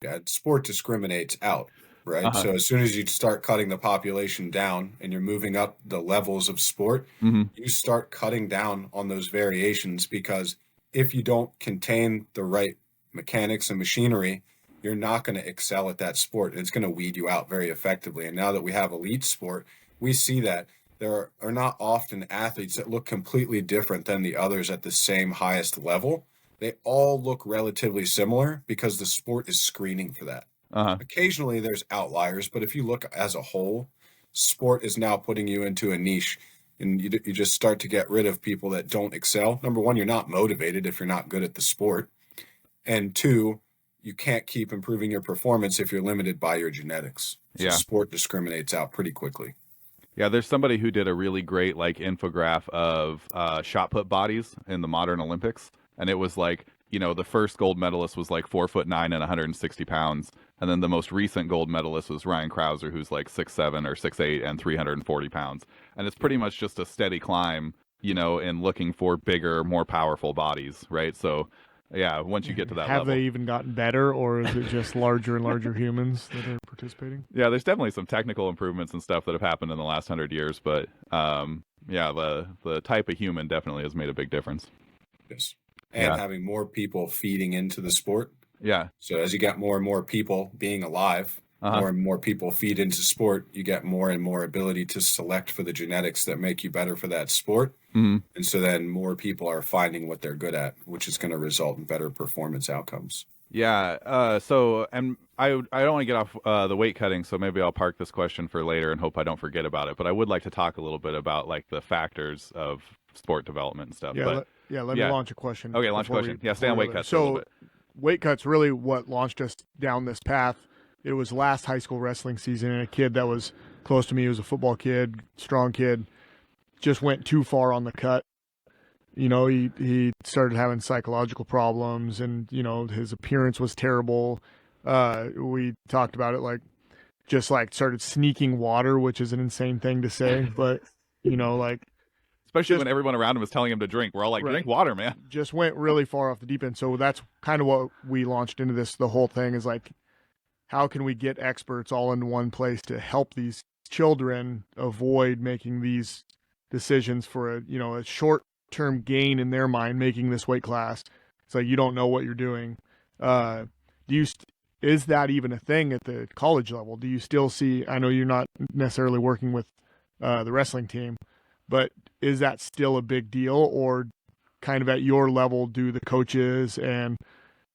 Yeah, sport discriminates out, right? So as soon as you start cutting the population down and you're moving up the levels of sport, you start cutting down on those variations, because if you don't contain the right mechanics and machinery, you're not going to excel at that sport. It's going to weed you out very effectively. And now that we have elite sport, we see that there are not often athletes that look completely different than the others at the same highest level. They all look relatively similar because the sport is screening for that. Occasionally there's outliers, but if you look as a whole, sport is now putting you into a niche, and you just start to get rid of people that don't excel. Number one, you're not motivated if you're not good at the sport. And 2, you can't keep improving your performance if you're limited by your genetics. So sport discriminates out pretty quickly. Yeah, there's somebody who did a really great like infograph of shot put bodies in the modern Olympics, and it was like, the first gold medalist was like 4'9" and 160 pounds, and then the most recent gold medalist was Ryan Krauser, who's like 6'7" or 6'8" and 340 pounds, and it's pretty much just a steady climb, in looking for bigger, more powerful bodies, right? So, yeah, once you get to that Have level. they even gotten better, or is it just larger and larger humans that are participating? Yeah, there's definitely some technical improvements and stuff that have happened in the last 100 years, but yeah, the type of human definitely has made a big difference. Yes. And Yeah. having more people feeding into the sport. Yeah. So as you get more and more people being alive, more and more people feed into sport, you get more and more ability to select for the genetics that make you better for that sport. Mm-hmm. And so then more people are finding what they're good at, which is going to result in better performance outcomes. Yeah. So, and I don't want to get off the weight cutting, so maybe I'll park this question for later and hope I don't forget about it. But I would like to talk a little bit about like the factors of sport development and stuff. Yeah, But let me launch a question. Okay, launch a question. Yeah, stay on weight cuts for a little bit. Weight cuts really what launched us down this path. It was last high school wrestling season, and a kid that was close to me, he was a football kid, strong kid, just went too far on the cut. He started having psychological problems, and his appearance was terrible. We talked about it, like just like started sneaking water, which is an insane thing to say, but like especially when everyone around him is telling him to drink. We're all like, drink water, man. Just went really far off the deep end. So that's kind of what we launched into this. The whole thing is like, how can we get experts all in one place to help these children avoid making these decisions for a short term gain in their mind, making this weight class. It's like, you don't know what you're doing. Is that even a thing at the college level? Do you still see, I know you're not necessarily working with the wrestling team, but is that still a big deal, or kind of at your level, do the coaches and,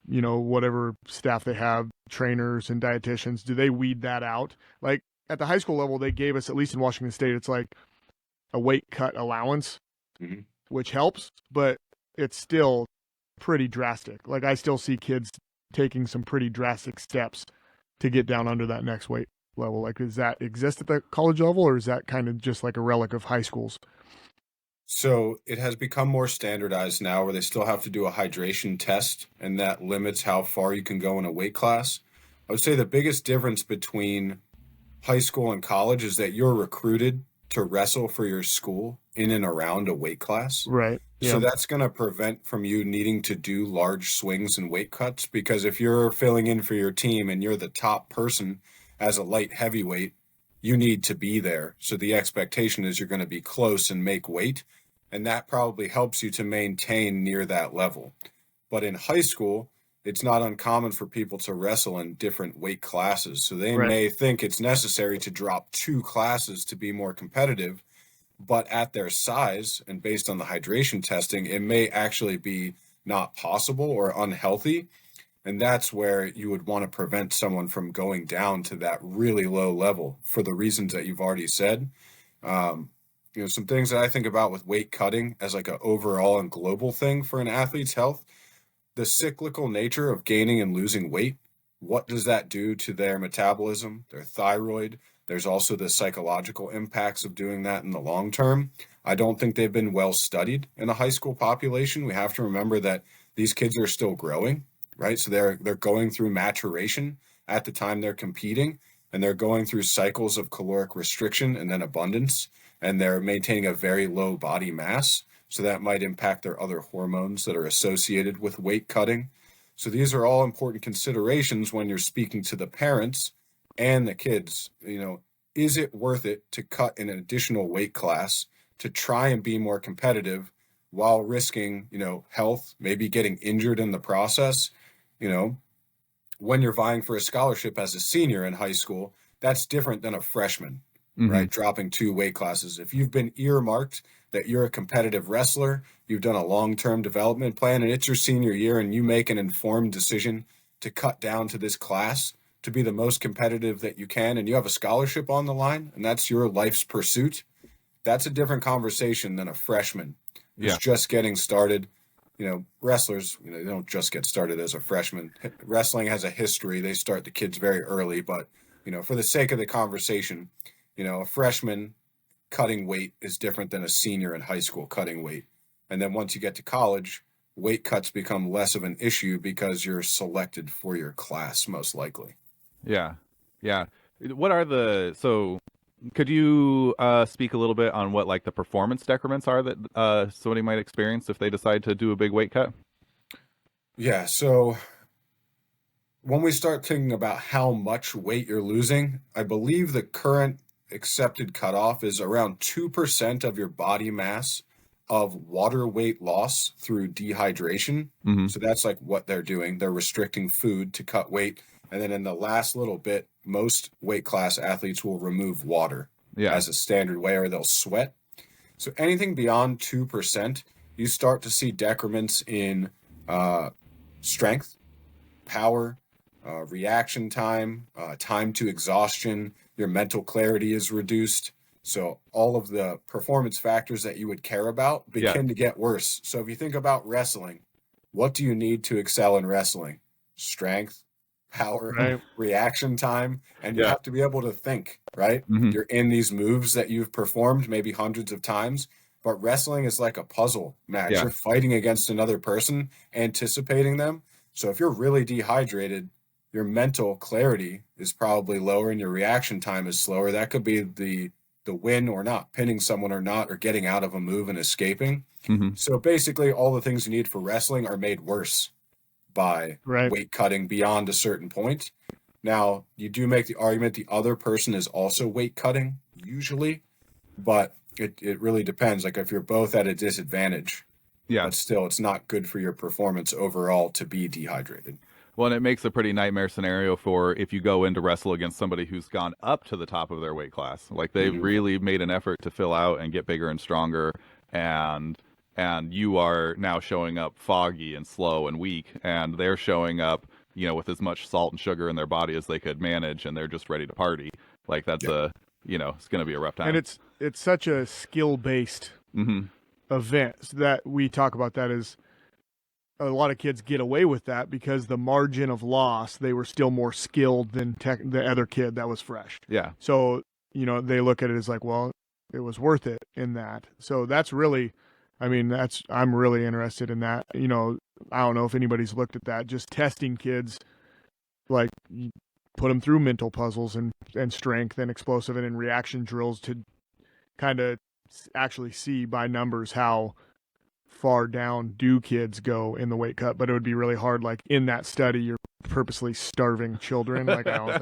whatever staff they have, trainers and dietitians, do they weed that out? Like at the high school level, they gave us, at least in Washington State, it's like a weight cut allowance, which helps, but it's still pretty drastic. Like I still see kids taking some pretty drastic steps to get down under that next weight level. Like, does that exist at the college level, or is that kind of just like a relic of high schools? So it has become more standardized now, where they still have to do a hydration test, and that limits how far you can go in a weight class. I would say the biggest difference between high school and college is that you're recruited to wrestle for your school in and around a weight class. Right. Yeah. So that's going to prevent from you needing to do large swings and weight cuts, because if you're filling in for your team and you're the top person as a light heavyweight, you need to be there. So the expectation is you're going to be close and make weight, and that probably helps you to maintain near that level. But in high school, it's not uncommon for people to wrestle in different weight classes. So they may think it's necessary to drop 2 classes to be more competitive, but at their size and based on the hydration testing, it may actually be not possible or unhealthy. And that's where you would want to prevent someone from going down to that really low level for the reasons that you've already said. Some things that I think about with weight cutting as like an overall and global thing for an athlete's health, the cyclical nature of gaining and losing weight. What does that do to their metabolism, their thyroid? There's also the psychological impacts of doing that in the long term. I don't think they've been well studied in a high school population. We have to remember that these kids are still growing, right? So they're going through maturation at the time they're competing, and they're going through cycles of caloric restriction and then abundance, and they're maintaining a very low body mass. So that might impact their other hormones that are associated with weight cutting. So these are all important considerations when you're speaking to the parents and the kids. Is it worth it to cut an additional weight class to try and be more competitive while risking, health, maybe getting injured in the process? When you're vying for a scholarship as a senior in high school, that's different than a freshman, right? Dropping 2 weight classes. If you've been earmarked that you're a competitive wrestler, you've done a long-term development plan, and it's your senior year, and you make an informed decision to cut down to this class to be the most competitive that you can, and you have a scholarship on the line, and that's your life's pursuit, that's a different conversation than a freshman who's just getting started. Wrestlers, they don't just get started as a freshman. Wrestling has a history. They start the kids very early, but, for the sake of the conversation, a freshman cutting weight is different than a senior in high school cutting weight. And then once you get to college, weight cuts become less of an issue because you're selected for your class, most likely. Yeah. Yeah. What are so could you speak a little bit on what like the performance decrements are that somebody might experience if they decide to do a big weight cut? Yeah. So when we start thinking about how much weight you're losing, I believe the current accepted cutoff is around 2% of your body mass of water weight loss through dehydration. Mm-hmm. So that's like what they're doing. They're restricting food to cut weight. And then in the last little bit, most weight class athletes will remove water as a standard way, or they'll sweat. So anything beyond 2%, you start to see decrements in strength, power, reaction time, time to exhaustion. Your mental clarity is reduced. So all of the performance factors that you would care about begin to get worse. So if you think about wrestling, what do you need to excel in wrestling? Strength, power, reaction time, and you have to be able to think, right? Mm-hmm. You're in these moves that you've performed maybe hundreds of times, but wrestling is like a puzzle match. You're fighting against another person, anticipating them. So if you're really dehydrated, your mental clarity is probably lower and your reaction time is slower. That could be the win or not, pinning someone or not, or getting out of a move and escaping. Mm-hmm. So basically all the things you need for wrestling are made worse by weight cutting beyond a certain point. Now, you do make the argument the other person is also weight cutting, usually, but it really depends. Like if you're both at a disadvantage, but still it's not good for your performance overall to be dehydrated. Well, and it makes a pretty nightmare scenario for if you go in to wrestle against somebody who's gone up to the top of their weight class. Like they've really made an effort to fill out and get bigger and stronger, and you are now showing up foggy and slow and weak, and they're showing up, with as much salt and sugar in their body as they could manage, and they're just ready to party. Like that's it's going to be a rough time. And it's such a skill-based event that we talk about that as a lot of kids get away with that because the margin of loss, they were still more skilled than the other kid that was fresh. Yeah. So, they look at it as like, well, it was worth it in that. So that's really, I'm really interested in that. I don't know if anybody's looked at that, just testing kids, like you put them through mental puzzles and strength and explosive and in reaction drills to kind of actually see by numbers how far down do kids go in the weight cut. But it would be really hard, like in that study you're purposely starving children. Like I don't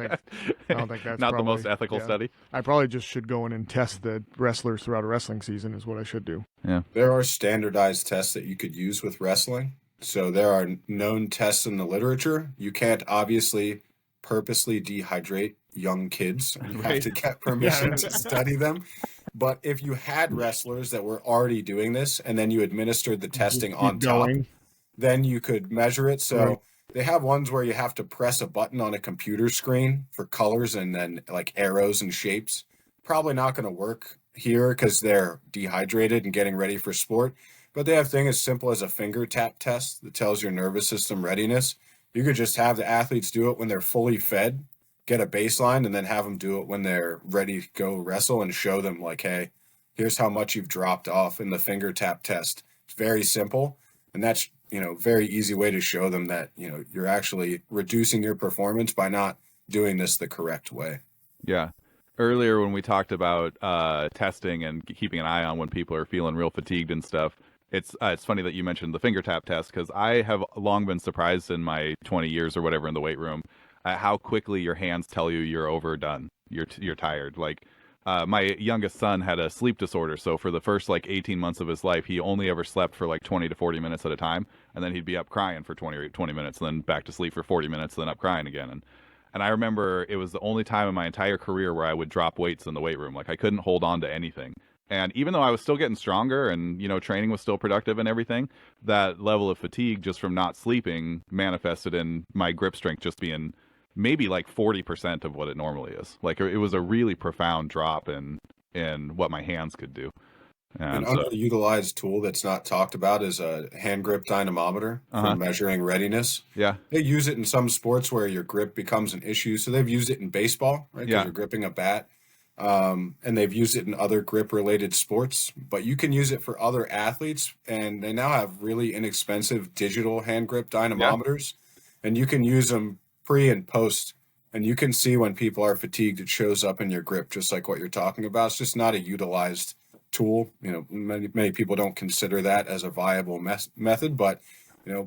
think that's not the most ethical study. I probably just should go in and test the wrestlers throughout a wrestling season is what I should do. There are standardized tests that you could use with wrestling. So there are known tests in the literature. You can't obviously purposely dehydrate young kids. You have to get permission to study them. But if you had wrestlers that were already doing this and then you administered the testing on top, then you could measure it. So they have ones where you have to press a button on a computer screen for colors and then like arrows and shapes. Probably not going to work here because they're dehydrated and getting ready for sport. But they have things as simple as a finger tap test that tells your nervous system readiness. You could just have the athletes do it when they're fully fed, get a baseline, and then have them do it when they're ready to go wrestle and show them like, hey, here's how much you've dropped off in the finger tap test. It's very simple. And that's, very easy way to show them that, you're actually reducing your performance by not doing this the correct way. Yeah. Earlier when we talked about testing and keeping an eye on when people are feeling real fatigued and stuff, it's funny that you mentioned the finger tap test because I have long been surprised in my 20 years or whatever in the weight room how quickly your hands tell you you're overdone. You're tired. Like my youngest son had a sleep disorder, so for the first 18 months of his life, he only ever slept for 20 to 40 minutes at a time, and then he'd be up crying for 20 minutes, and then back to sleep for 40 minutes, then up crying again. And I remember it was the only time in my entire career where I would drop weights in the weight room. Like I couldn't hold on to anything. And even though I was still getting stronger and, training was still productive and everything, that level of fatigue just from not sleeping manifested in my grip strength just being maybe 40% of what it normally is. Like it was a really profound drop in what my hands could do. An underutilized tool that's not talked about is a hand grip dynamometer for measuring readiness. Yeah. They use it in some sports where your grip becomes an issue. So they've used it in baseball, right? Because you're gripping a bat. and they've used it in other grip related sports, but you can use it for other athletes. And they now have really inexpensive digital hand grip dynamometers, and you can use them pre and post. And you can see when people are fatigued, it shows up in your grip, just like what you're talking about. It's just not a utilized tool. Many people don't consider that as a viable method, but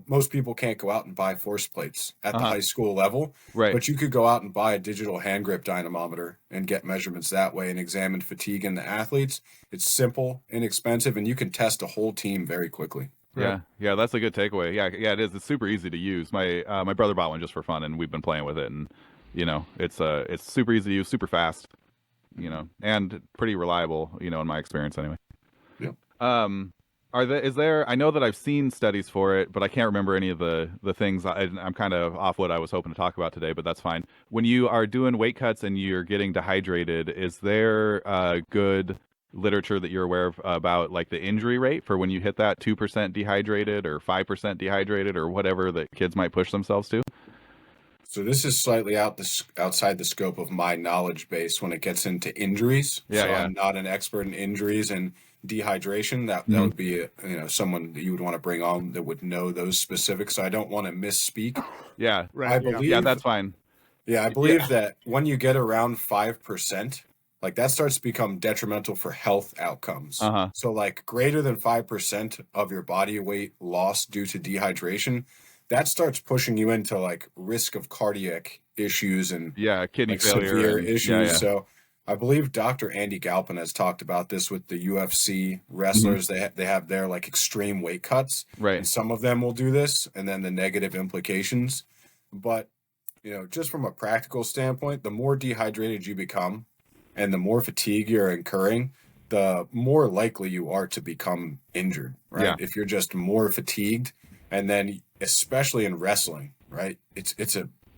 most people can't go out and buy force plates at the high school level, right? But you could go out and buy a digital hand grip dynamometer and get measurements that way and examine fatigue in the athletes. It's simple, inexpensive, and you can test a whole team very quickly. Yeah, that's a good takeaway. Yeah, it is. It's super easy to use. My brother bought one just for fun, and we've been playing with it, and it's super easy to use, super fast, and pretty reliable, in my experience anyway. Yeah. Is there? I know that I've seen studies for it, but I can't remember any of the things. I'm kind of off what I was hoping to talk about today, but that's fine. When you are doing weight cuts and you're getting dehydrated, is there good literature that you're aware of about like the injury rate for when you hit that 2% dehydrated or 5% dehydrated or whatever that kids might push themselves to? So this is slightly outside the scope of my knowledge base when it gets into injuries. I'm not an expert in injuries and dehydration. That would be someone that you would want to bring on that would know those specifics. So I don't want to misspeak. Yeah, right. I believe, that's fine. Yeah, I believe that when you get around 5%, like that starts to become detrimental for health outcomes. So like greater than 5% of your body weight lost due to dehydration, that starts pushing you into like risk of cardiac issues and kidney failure, severe issues. So I believe Dr. Andy Galpin has talked about this with the UFC wrestlers. They have their like extreme weight cuts, right? And some of them will do this, and then the negative implications. But just from a practical standpoint, the more dehydrated you become, and the more fatigue you're incurring, the more likely you are to become injured, right? Yeah. If you're just more fatigued, and then especially in wrestling, right?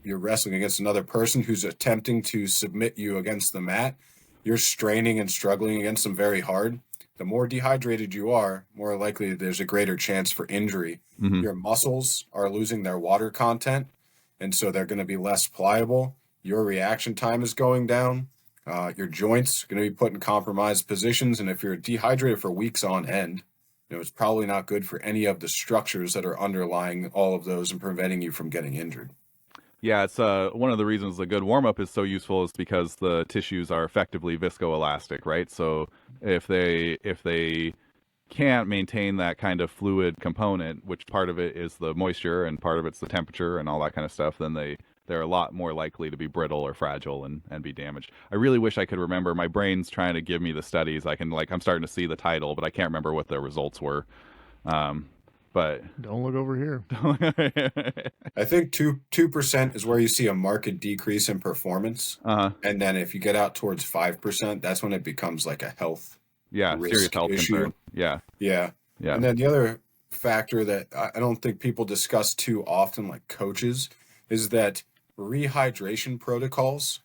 You're wrestling against another person who's attempting to submit you against the mat. You're straining and struggling against them very hard. The more dehydrated you are, more likely there's a greater chance for injury. Your muscles are losing their water content, and so they're going to be less pliable. Your reaction time is going down. Your joints are going to be put in compromised positions, and if you're dehydrated for weeks on end, it's probably not good for any of the structures that are underlying all of those and preventing you from getting injured. Yeah, it's one of the reasons a good warm-up is so useful is because the tissues are effectively viscoelastic, right? So if they can't maintain that kind of fluid component, which part of it is the moisture and part of it's the temperature and all that kind of stuff, then they're a lot more likely to be brittle or fragile and be damaged. I really wish I could remember. My brain's trying to give me the studies. I'm starting to see the title, but I can't remember what the results were. But don't look over here. I think 2% is where you see a marked decrease in performance. And then if you get out towards 5%, that's when it becomes like a health serious health issue. Concern. Yeah. And then the other factor that I don't think people discuss too often, like coaches, is that rehydration protocols,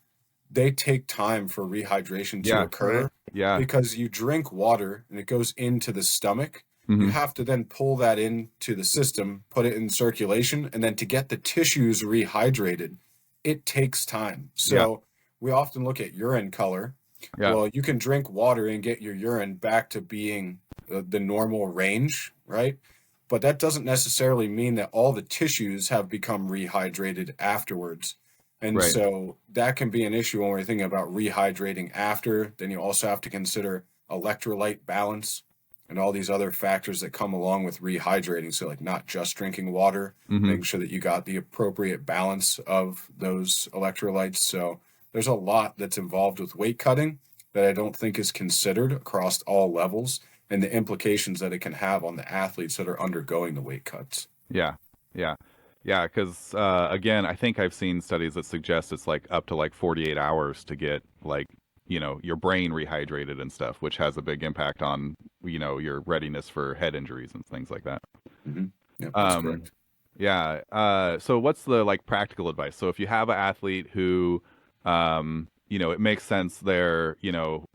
they take time for rehydration to occur. Right. Yeah. Because you drink water and it goes into the stomach. You have to then pull that into the system, put it in circulation, and then to get the tissues rehydrated, it takes time. So we often look at urine color. Well, you can drink water and get your urine back to being the normal range, right? But that doesn't necessarily mean that all the tissues have become rehydrated afterwards. And so that can be an issue when we're thinking about rehydrating after. Then you also have to consider electrolyte balance and all these other factors that come along with rehydrating. So like not just drinking water, making sure that you got the appropriate balance of those electrolytes. So there's a lot that's involved with weight cutting that I don't think is considered across all levels, and the implications that it can have on the athletes that are undergoing the weight cuts. Yeah. Because again, I think I've seen studies that suggest it's like up to like 48 hours to get like, your brain rehydrated and stuff, which has a big impact on, your readiness for head injuries and things like that. Yeah, that's correct. Yeah. So what's the like practical advice? So if you have an athlete who, it makes sense they're,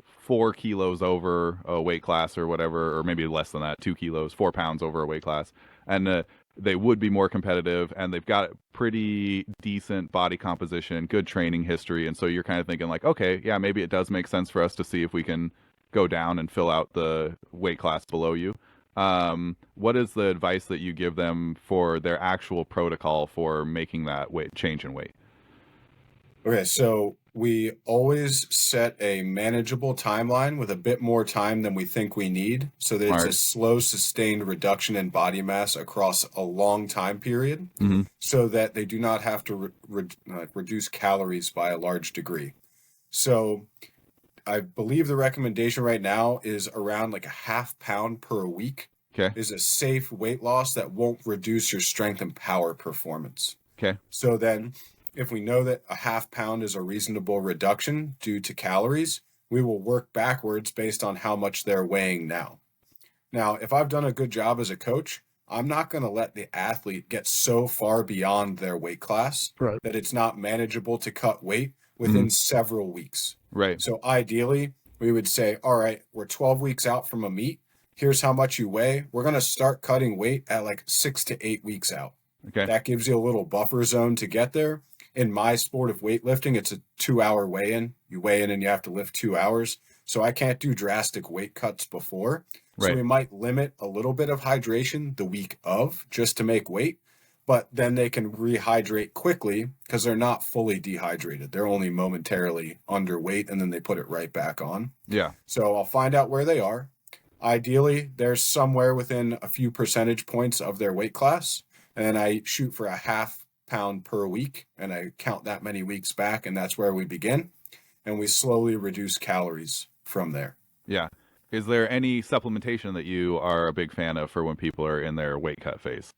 4 kilos over a weight class or whatever, or maybe less than that, 2 kilos, 4 pounds over a weight class. And they would be more competitive, and they've got pretty decent body composition, good training history, and so you're kind of thinking like, okay, yeah, maybe it does make sense for us to see if we can go down and fill out the weight class below you. What is the advice that you give them for their actual protocol for making that weight change in weight? Okay, so we always set a manageable timeline with a bit more time than we think we need, so that it's a Smart. slow, sustained reduction in body mass across a long time period, Hmm. so that they do not have to reduce calories by a large degree. So I believe the recommendation right now is around like a half pound per week Okay. is a safe weight loss that won't reduce your strength and power performance. Okay. So then, if we know that a half pound is a reasonable reduction due to calories, we will work backwards based on how much they're weighing now. Now, if I've done a good job as a coach, I'm not going to let the athlete get so far beyond their weight class Right. that it's not manageable to cut weight Hmm. within several weeks. Right. So ideally, we would say, all right, we're 12 weeks out from a meet. Here's how much you weigh. We're going to start cutting weight at like 6 to 8 weeks out. Okay. That gives you a little buffer zone to get there. In my sport of weightlifting, it's a 2 hour weigh in. You weigh in and you have to lift 2 hours. So I can't do drastic weight cuts before. So Right. we might limit a little bit of hydration the week of just to make weight, but then they can rehydrate quickly because they're not fully dehydrated. They're only momentarily underweight and then they put it right back on. Yeah. So I'll find out where they are. Ideally, they're somewhere within a few percentage points of their weight class. And I shoot for a half pound per week and I count that many weeks back. And that's where we begin. And we slowly reduce calories from there. Yeah. Is there any supplementation that you are a big fan of for when people are in their weight cut phase?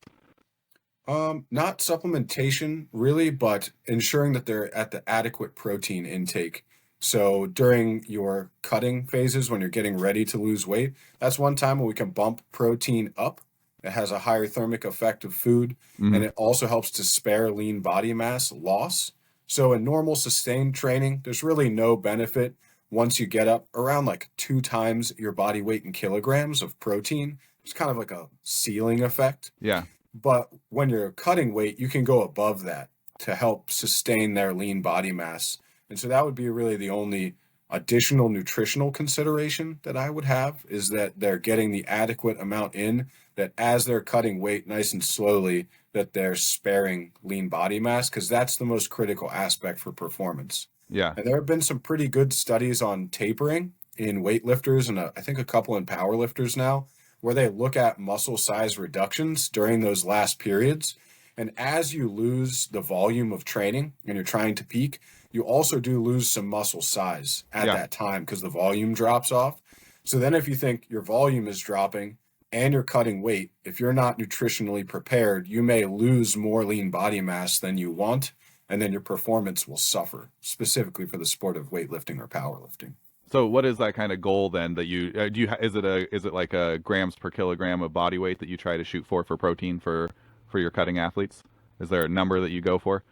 Not supplementation really, but ensuring that they're at the adequate protein intake. So during your cutting phases, when you're getting ready to lose weight, that's one time when we can bump protein up. It has a higher thermic effect of food, Mhm. and it also helps to spare lean body mass loss. So in normal sustained training, there's really no benefit once you get up around like 2 times your body weight in kilograms of protein. It's kind of like a ceiling effect. Yeah. But when you're cutting weight, you can go above that to help sustain their lean body mass. And so that would be really the only additional nutritional consideration that I would have is that they're getting the adequate amount in, that as they're cutting weight nice and slowly, that they're sparing lean body mass, because that's the most critical aspect for performance. Yeah. And there have been some pretty good studies on tapering in weightlifters and I think a couple in powerlifters now, where they look at muscle size reductions during those last periods. And as you lose the volume of training and you're trying to peak, you also do lose some muscle size at Yeah. that time because the volume drops off. So then if you think your volume is dropping and you're cutting weight, if you're not nutritionally prepared, you may lose more lean body mass than you want, and then your performance will suffer, specifically for the sport of weightlifting or powerlifting. So what is that kind of goal then that you do? Is it like a grams per kilogram of body weight that you try to shoot for protein for your cutting athletes? Is there a number that you go for?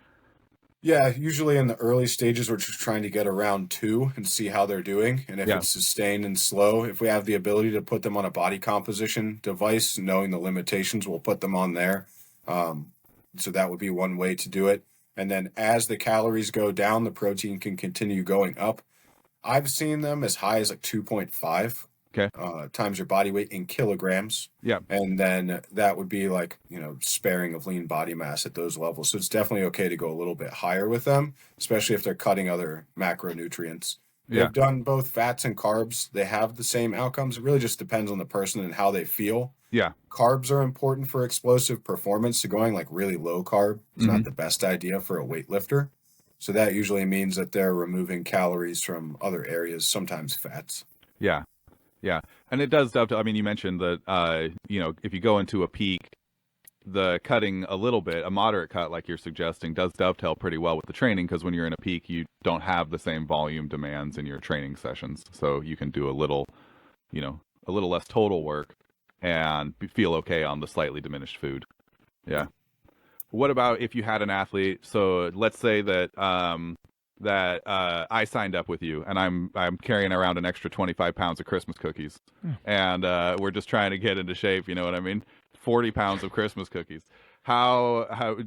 Yeah, usually in the early stages, we're just trying to get around 2 and see how they're doing. And if Yeah. it's sustained and slow, if we have the ability to put them on a body composition device, knowing the limitations, we'll put them on there. So that would be one way to do it. And then as the calories go down, the protein can continue going up. I've seen them as high as like 2.5 Okay. times your body weight in kilograms. Yeah. And then that would be like, sparing of lean body mass at those levels. So it's definitely okay to go a little bit higher with them, especially if they're cutting other macronutrients. Yeah. They've done both fats and carbs. They have the same outcomes. It really just depends on the person and how they feel. Yeah. Carbs are important for explosive performance. So going like really low carb is Mhm. not the best idea for a weightlifter. So that usually means that they're removing calories from other areas, sometimes fats. Yeah. Yeah. And it does dovetail. I mean, you mentioned that, if you go into a peak, the cutting a little bit, a moderate cut, like you're suggesting, does dovetail pretty well with the training, because when you're in a peak, you don't have the same volume demands in your training sessions. So you can do a little less total work and feel okay on the slightly diminished food. Yeah. What about if you had an athlete? So let's say that I signed up with you, and I'm carrying around an extra 25 pounds of Christmas cookies, and we're just trying to get into shape. You know what I mean? 40 pounds of Christmas cookies. How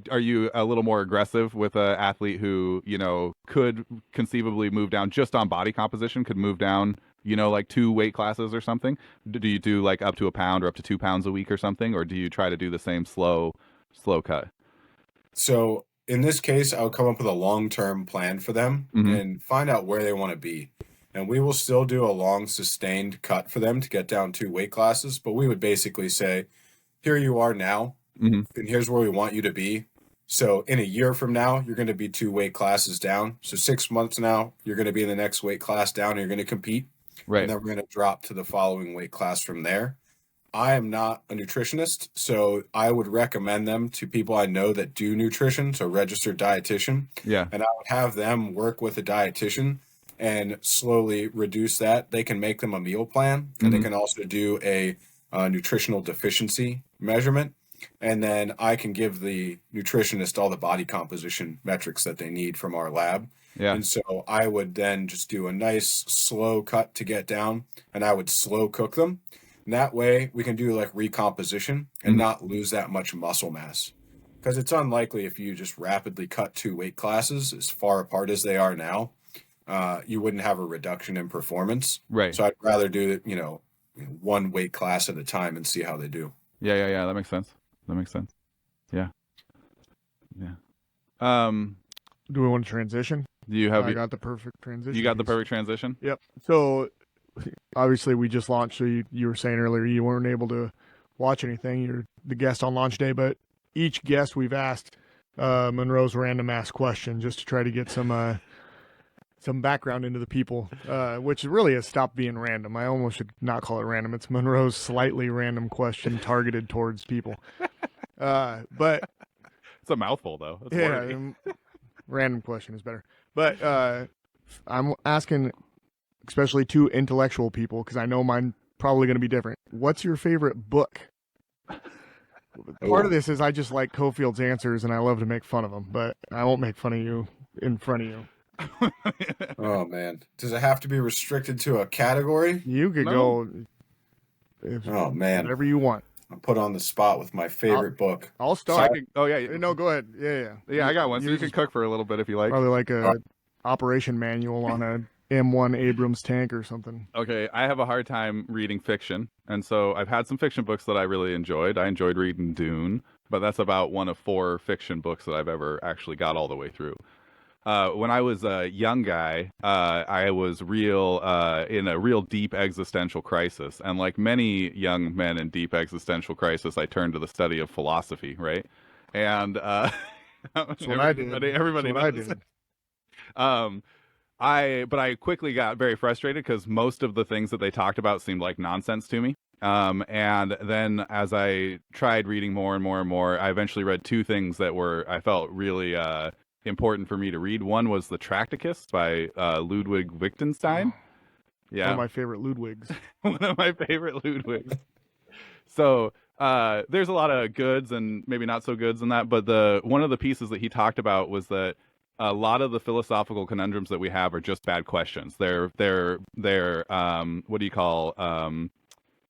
are you a little more aggressive with an athlete who, you know, could conceivably move down just on body composition, could move down, you know, like 2 weight classes or something? Do you do like up to a pound or up to 2 pounds a week or something, or do you try to do the same slow cut? So in this case, I would come up with a long-term plan for them and find out where they want to be. And we will still do a long sustained cut for them to get down 2 weight classes, but we would basically say, here you are now, and here's where we want you to be. So in a year from now, you're going to be 2 weight classes down. So 6 months now, you're going to be in the next weight class down and you're going to compete. Right. And then we're going to drop to the following weight class from there. I am not a nutritionist, so I would recommend them to people I know that do nutrition, so registered dietitian. Yeah. And I would have them work with a dietitian and slowly reduce that. They can make them a meal plan, and they can also do a nutritional deficiency measurement. And then I can give the nutritionist all the body composition metrics that they need from our lab. Yeah. And so I would then just do a nice slow cut to get down, and I would slow cook them. And that way we can do like recomposition and not lose that much muscle mass. Because it's unlikely if you just rapidly cut 2 weight classes as far apart as they are now, you wouldn't have a reduction in performance. Right. So I'd rather do it, 1 weight class at a time and see how they do. Yeah. That makes sense. Yeah. Do we want to transition? Do you have? I got the perfect transition. You got the perfect transition. Yep. So obviously we just launched. So you were saying earlier you weren't able to watch anything. You're the guest on launch day, but each guest we've asked Monroe's random ask question just to try to get some background into the people, which really has stopped being random. I almost should not call it random. It's Monroe's slightly random question targeted towards people. But it's a mouthful though. It's yeah, random question is better. But I'm asking, especially 2 intellectual people, because I know mine probably going to be different. What's your favorite book? Part of this is I just like Cofield's answers and I love to make fun of them, but I won't make fun of you in front of you. Oh man, does it have to be restricted to a category? You could go. Oh man, whatever you want. I'm put on the spot with my favorite book. I'll start. Oh yeah. No, go ahead. Yeah. I got one. So you can cook for a little bit if you like. Probably like a operation manual on a M1 Abrams tank or something. Okay, I have a hard time reading fiction, and so I've had some fiction books that I really enjoyed. I enjoyed reading Dune, but that's about one of 4 fiction books that I've ever actually got all the way through. When I was a young guy, I was in a real deep existential crisis. And like many young men in deep existential crisis, I turned to the study of philosophy, right? And That's what I did. Everybody That's what knows. I did. But I quickly got very frustrated because most of the things that they talked about seemed like nonsense to me. And then as I tried reading more and more and more, I eventually read 2 things that I felt really important for me to read. One was The Tracticus by Ludwig Wittgenstein. Yeah. One of my favorite Ludwigs. One of my favorite Ludwigs. So there's a lot of goods and maybe not so goods in that, but one of the pieces that he talked about was that a lot of the philosophical conundrums that we have are just bad questions. They're what do you call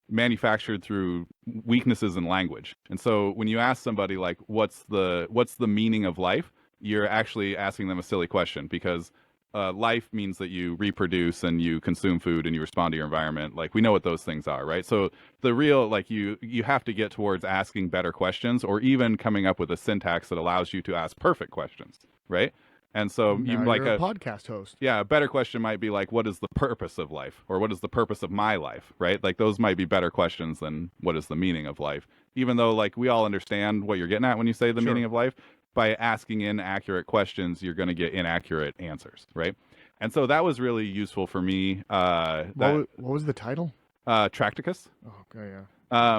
manufactured through weaknesses in language. And so when you ask somebody like what's the meaning of life, you're actually asking them a silly question, because life means that you reproduce and you consume food and you respond to your environment. Like, we know what those things are, right? So the real, like, you have to get towards asking better questions, or even coming up with a syntax that allows you to ask perfect questions, right? And so Now like you're a podcast host. Yeah, a better question might be like, what is the purpose of life? Or what is the purpose of my life, right? Like, those might be better questions than what is the meaning of life. Even though, like, we all understand what you're getting at when you say the meaning of life, by asking inaccurate questions, you're going to get inaccurate answers, right? And so that was really useful for me. What was the title? Tracticus. Oh, okay, yeah.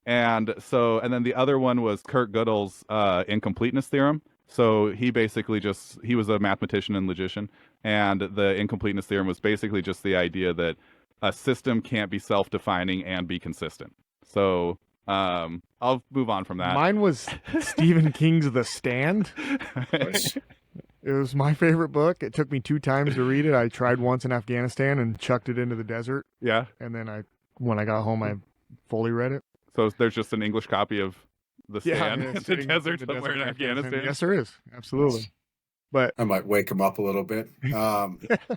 And then the other one was Kurt Gödel's incompleteness theorem. So he was a mathematician and logician, and the incompleteness theorem was basically just the idea that a system can't be self-defining and be consistent. So I'll move on from that. Mine was Stephen King's The Stand. It was my favorite book. It took me 2 times to read it. I tried once in Afghanistan and chucked it into the desert. Yeah. And then when I got home, I fully read it. So there's just an English copy of The Stand in the sitting desert the somewhere in desert Afghanistan. Yes, there is. Absolutely. But I might wake him up a little bit.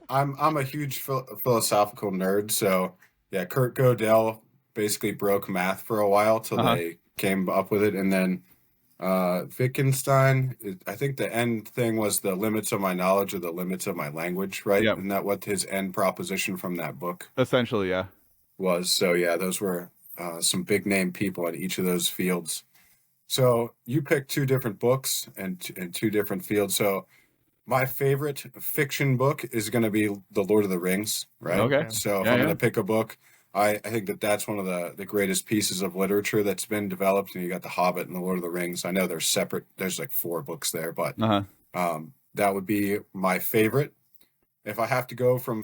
I'm a huge philosophical nerd, so yeah, Kurt Gödel basically broke math for a while till they came up with it, and then Wittgenstein, I think the end thing was the limits of my knowledge or the limits of my language, right? Yep. Isn't that what his end proposition from that book Essentially, yeah. was? So yeah, those were some big name people in each of those fields. So you picked two different books and two different fields. So my favorite fiction book is going to be The Lord of the Rings, right? Okay. So if I'm going to pick a book, I think that's one of the greatest pieces of literature that's been developed. And you got The Hobbit and The Lord of the Rings. I know they're separate. There's like 4 books there, but that would be my favorite. If I have to go from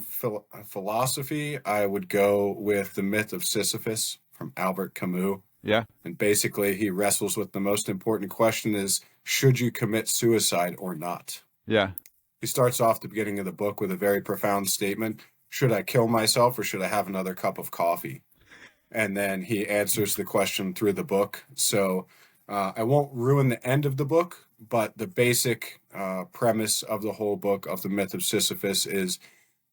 philosophy, I would go with The Myth of Sisyphus from Albert Camus. Yeah. And basically he wrestles with the most important question is, should you commit suicide or not? Yeah. He starts off the beginning of the book with a very profound statement. Should I kill myself or should I have another cup of coffee? And then he answers the question through the book. So I won't ruin the end of the book, but the basic premise of the whole book of The Myth of Sisyphus is,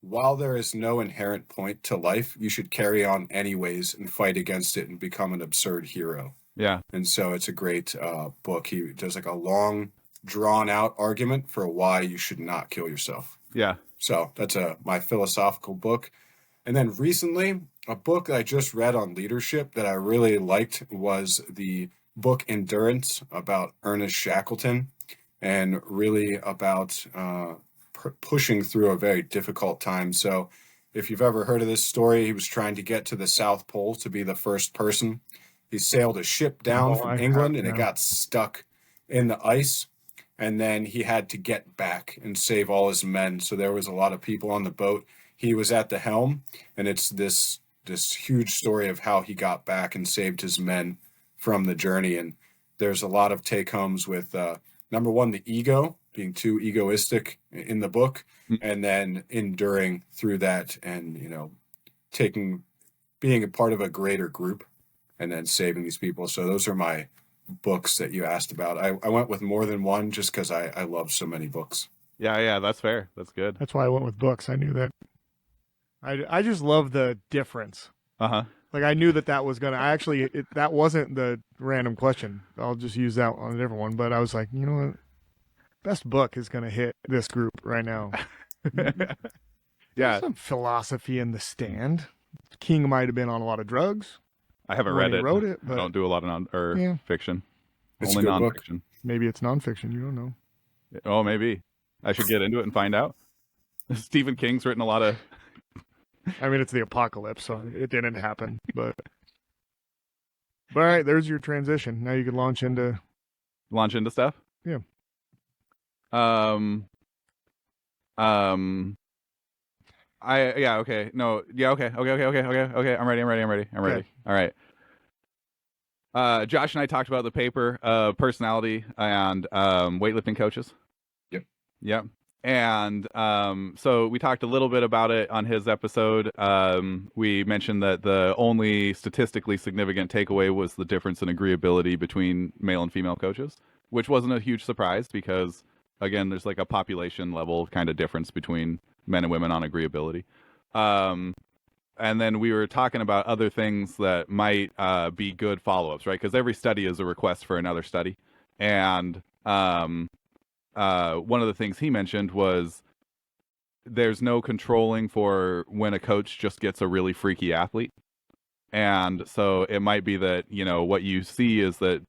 while there is no inherent point to life, you should carry on anyways and fight against it and become an absurd hero. Yeah. And so it's a great book. He does like a long, drawn out argument for why you should not kill yourself. Yeah. So that's my philosophical book. And then recently, a book that I just read on leadership that I really liked was the book Endurance about Ernest Shackleton, and really about pushing through a very difficult time. So if you've ever heard of this story, he was trying to get to the South Pole to be the first person. He sailed a ship down from England and it got stuck in the ice. And then he had to get back and save all his men. So there was a lot of people on the boat. He was at the helm, and it's this huge story of how he got back and saved his men from the journey. And there's a lot of take-homes with, number one, the ego, being too egoistic in the book, and then enduring through that and, being a part of a greater group and then saving these people. So those are my books that you asked about. I went with more than one just because I love so many books. Yeah, that's fair. That's good. That's why I went with books. I knew that. I just love the difference. Like I knew that was gonna. That wasn't the random question. I'll just use that on a different one. But I was like, you know what? Best book is gonna hit this group right now. Yeah. Some philosophy in The Stand. King might have been on a lot of drugs. I haven't when read he it. wrote it, but I don't do a lot of fiction. It's Only a good book. nonfiction. maybe it's nonfiction. You don't know. Oh, maybe. I should get into it and find out. Stephen King's written a lot of... I mean, it's the apocalypse, so it didn't happen. But all right, there's your transition. Now you can launch into stuff? Yeah. Okay. No. Yeah. Okay. I'm ready. Okay. All right. Josh and I talked about the paper, personality and weightlifting coaches. Yep. And so we talked a little bit about it on his episode. We mentioned that the only statistically significant takeaway was the difference in agreeability between male and female coaches, which wasn't a huge surprise because, again, there's like a population level kind of difference between men and women on agreeability. And then we were talking about other things that might be good follow-ups, right? Because every study is a request for another study. And one of the things he mentioned was there's no controlling for when a coach just gets a really freaky athlete. And so it might be that, you know, what you see is that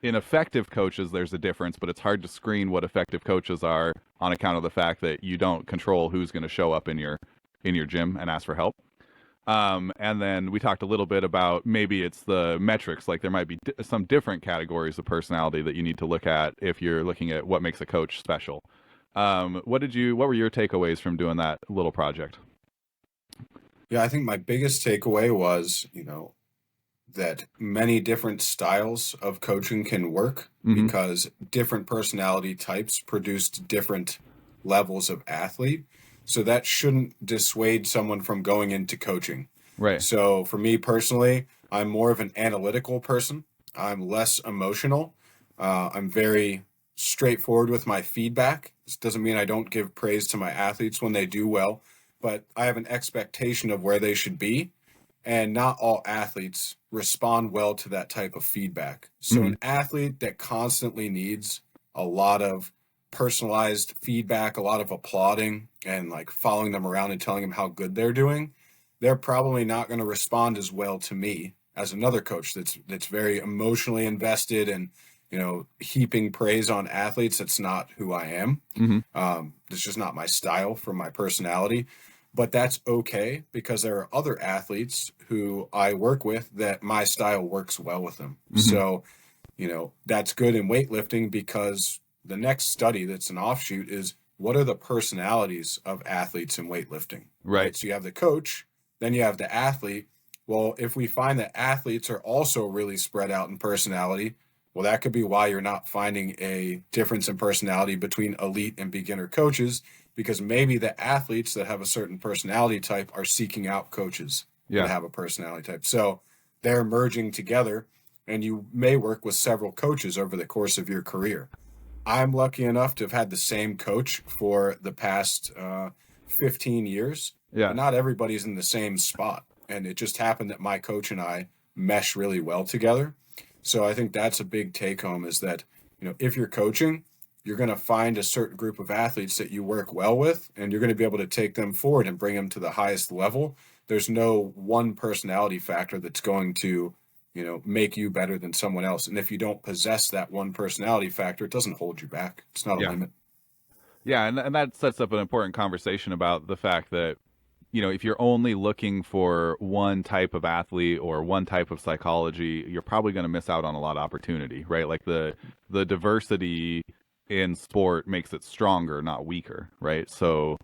in effective coaches, there's a difference, but it's hard to screen what effective coaches are on account of the fact that you don't control who's going to show up in your gym and ask for help. And then we talked a little bit about maybe it's the metrics, like there might be some different categories of personality that you need to look at if you're looking at what makes a coach special. What were your takeaways from doing that little project? Yeah, I think my biggest takeaway was, that many different styles of coaching can work because different personality types produced different levels of athlete. So that shouldn't dissuade someone from going into coaching. Right. So for me personally, I'm more of an analytical person. I'm less emotional. I'm very straightforward with my feedback. This doesn't mean I don't give praise to my athletes when they do well, but I have an expectation of where they should be. And not all athletes respond well to that type of feedback. So, Mhm. an athlete that constantly needs a lot of personalized feedback, a lot of applauding, and like following them around and telling them how good they're doing, they're probably not going to respond as well to me as another coach that's very emotionally invested and heaping praise on athletes. That's not who I am. Mhm. It's just not my style for my personality. But that's okay because there are other athletes who I work with that my style works well with them. Mhm. So, that's good in weightlifting because the next study that's an offshoot is what are the personalities of athletes in weightlifting? Right. So you have the coach, then you have the athlete. Well, if we find that athletes are also really spread out in personality, well, that could be why you're not finding a difference in personality between elite and beginner coaches, because maybe the athletes that have a certain personality type are seeking out coaches that have a personality type. So they're merging together, and you may work with several coaches over the course of your career. I'm lucky enough to have had the same coach for the past 15 years, Yeah. but not everybody's in the same spot. And it just happened that my coach and I mesh really well together. So I think that's a big take home is that, if you're coaching, you're going to find a certain group of athletes that you work well with, and you're going to be able to take them forward and bring them to the highest level. There's no one personality factor that's going to, make you better than someone else. And if you don't possess that one personality factor, it doesn't hold you back. It's not a Yeah. limit. Yeah, and that sets up an important conversation about the fact that, if you're only looking for one type of athlete or one type of psychology, you're probably going to miss out on a lot of opportunity, right? Like the diversity in sport makes it stronger, not weaker, right? So,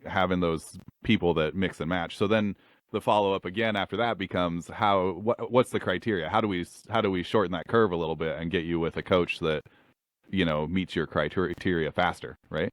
having those people that mix and match. So then the follow up again after that becomes what's the criteria? How do we shorten that curve a little bit and get you with a coach that meets your criteria faster, right?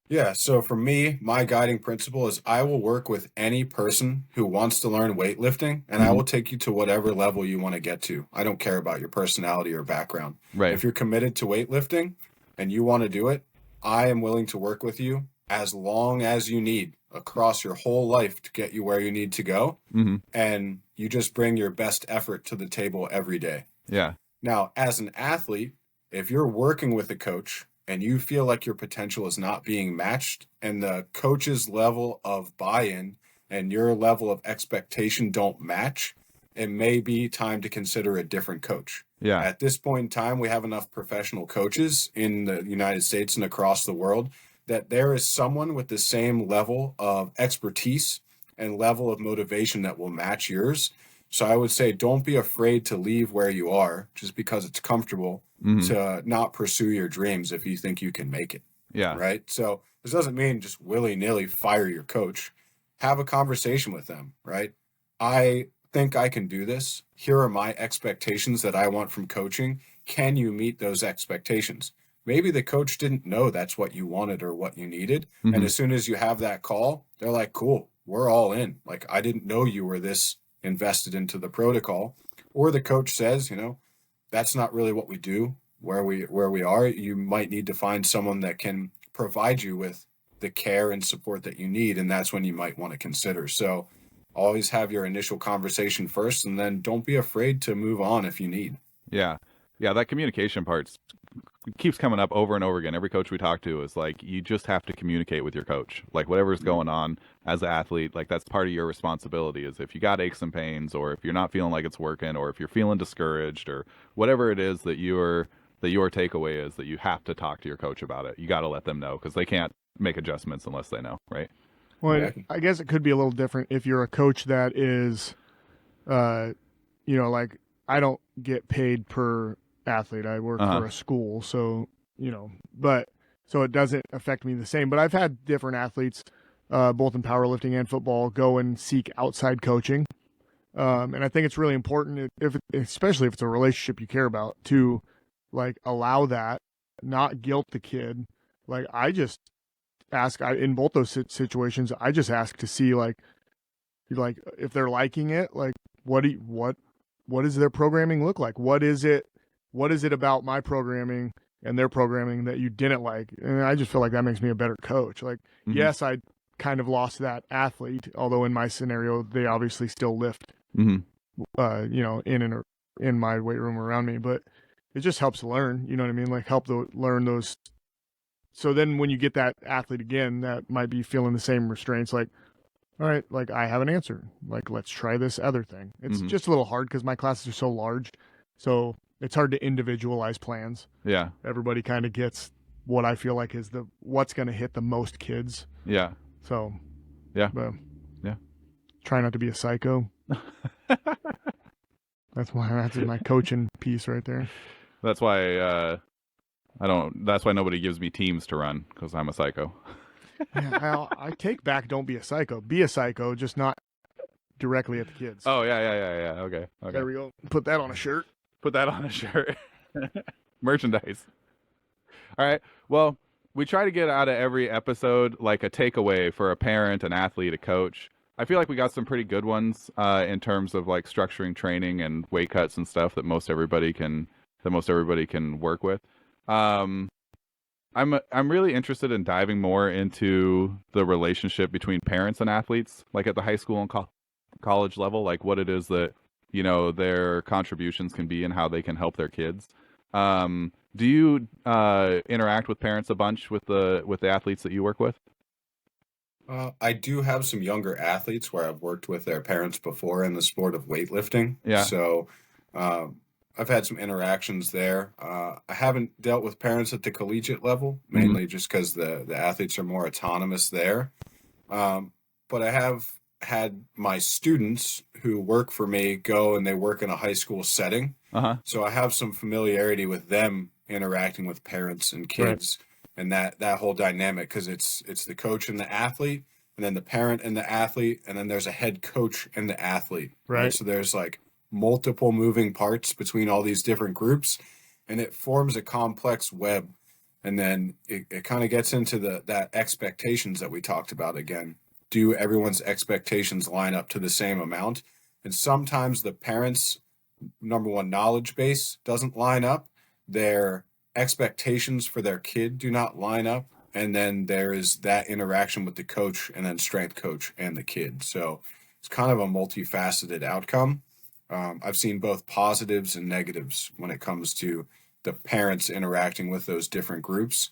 Yeah. So for me, my guiding principle is I will work with any person who wants to learn weightlifting, and I Mhm. will take you to whatever level you want to get to. I don't care about your personality or background. Right. If you're committed to weightlifting and you want to do it, I am willing to work with you as long as you need across your whole life to get you where you need to go. Mm-hmm. And you just bring your best effort to the table every day. Yeah. Now, as an athlete, if you're working with a coach and you feel like your potential is not being matched and the coach's level of buy-in and your level of expectation don't match, it may be time to consider a different coach. Yeah. At this point in time, we have enough professional coaches in the United States and across the world that there is someone with the same level of expertise and level of motivation that will match yours. So I would say don't be afraid to leave where you are just because it's comfortable Mm-hmm. to not pursue your dreams if you think you can make it. Yeah. Right. So this doesn't mean just willy-nilly fire your coach. Have a conversation with them. Right. I think I can do this. Here are my expectations that I want from coaching. Can you meet those expectations? Maybe the coach didn't know that's what you wanted or what you needed. Mm-hmm. And as soon as you have that call, they're like, cool, we're all in. Like, I didn't know you were this invested into the protocol. Or the coach says, that's not really what we do where we are. You might need to find someone that can provide you with the care and support that you need, and that's when you might want to consider. So always have your initial conversation first, and then don't be afraid to move on if you need. Yeah. That communication part keeps coming up over and over again. Every coach we talk to is like, you just have to communicate with your coach. Like, whatever's going on as an athlete, like, that's part of your responsibility. Is if you got aches and pains, or if you're not feeling like it's working, or if you're feeling discouraged, or whatever it is that your takeaway is, that you have to talk to your coach about it. You got to let them know, because they can't make adjustments unless they know, right? Well, Yeah. I guess it could be a little different if you're a coach that is, like, I don't get paid per athlete. I work for a school, so but so it doesn't affect me the same. But I've had different athletes, both in powerlifting and football, go and seek outside coaching, and I think it's really important, especially if it's a relationship you care about, to like allow that, not guilt the kid. Like, I just ask, in both those situations, I just ask to see like if they're liking it, like what what does their programming look like? What is it about my programming and their programming that you didn't like? And I just feel like that makes me a better coach. Like, yes, I kind of lost that athlete, although in my scenario, they obviously still lift, you know, in my weight room around me, but it just helps learn, you know what I mean? Like learn those. So then when you get that athlete again, that might be feeling the same restraints, like, all right, like I have an answer. Like, let's try this other thing. It's just a little hard because my classes are so large. So it's hard to individualize plans. Yeah. Everybody kind of gets what I feel like is what's going to hit the most kids. Yeah. So, yeah. Yeah. Try not to be a psycho. That's my coaching piece right there. That's why that's why nobody gives me teams to run, because I'm a psycho. Yeah, I take back don't be a psycho. Be a psycho, just not directly at the kids. Oh, yeah. Okay. There we go. Put that on a shirt. Put that on a shirt. Merchandise. All right. Well, we try to get out of every episode like a takeaway for a parent, an athlete, a coach. I feel like we got some pretty good ones in terms of like structuring training and weight cuts and stuff that most everybody can work with. I'm really interested in diving more into the relationship between parents and athletes, like at the high school and college level, like what it is that, you know, their contributions can be and how they can help their kids. Do you interact with parents a bunch with the athletes that you work with? I do have some younger athletes where I've worked with their parents before in the sport of weightlifting. Yeah. So I've had some interactions there. I haven't dealt with parents at the collegiate level, mainly just because the athletes are more autonomous there. But I have had my students who work for me go and they work in a high school setting. So I have some familiarity with them interacting with parents and kids, and that whole dynamic, because it's the coach and the athlete, and then the parent and the athlete, and then there's a head coach and the athlete. Right. So there's like multiple moving parts between all these different groups, and it forms a complex web. And then it kind of gets into that expectations that we talked about again. Do everyone's expectations line up to the same amount? And sometimes the parents' number one knowledge base doesn't line up. Their expectations for their kid do not line up. And then there is that interaction with the coach and then strength coach and the kid. So it's kind of a multifaceted outcome. I've seen both positives and negatives when it comes to the parents interacting with those different groups.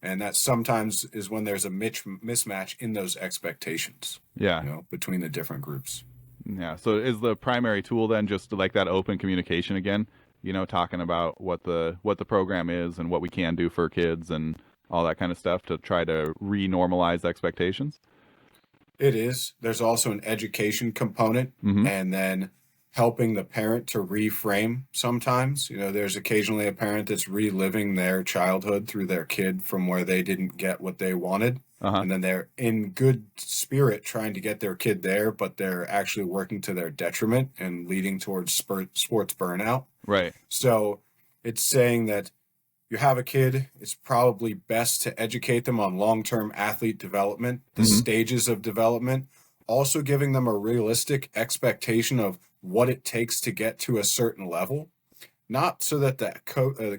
And that sometimes is when there's a mismatch in those expectations. Yeah. You know, between the different groups. Yeah. So is the primary tool then just like that open communication again, you know, talking about what the program is and what we can do for kids and all that kind of stuff to try to re-normalize expectations? It is. There's also an education component, and then helping the parent to reframe sometimes. You know, there's occasionally a parent that's reliving their childhood through their kid from where they didn't get what they wanted. And then they're in good spirit trying to get their kid there, but they're actually working to their detriment and leading towards sports burnout. Right. So it's saying that you have a kid, it's probably best to educate them on long-term athlete development, the stages of development, also giving them a realistic expectation of what it takes to get to a certain level, not so that the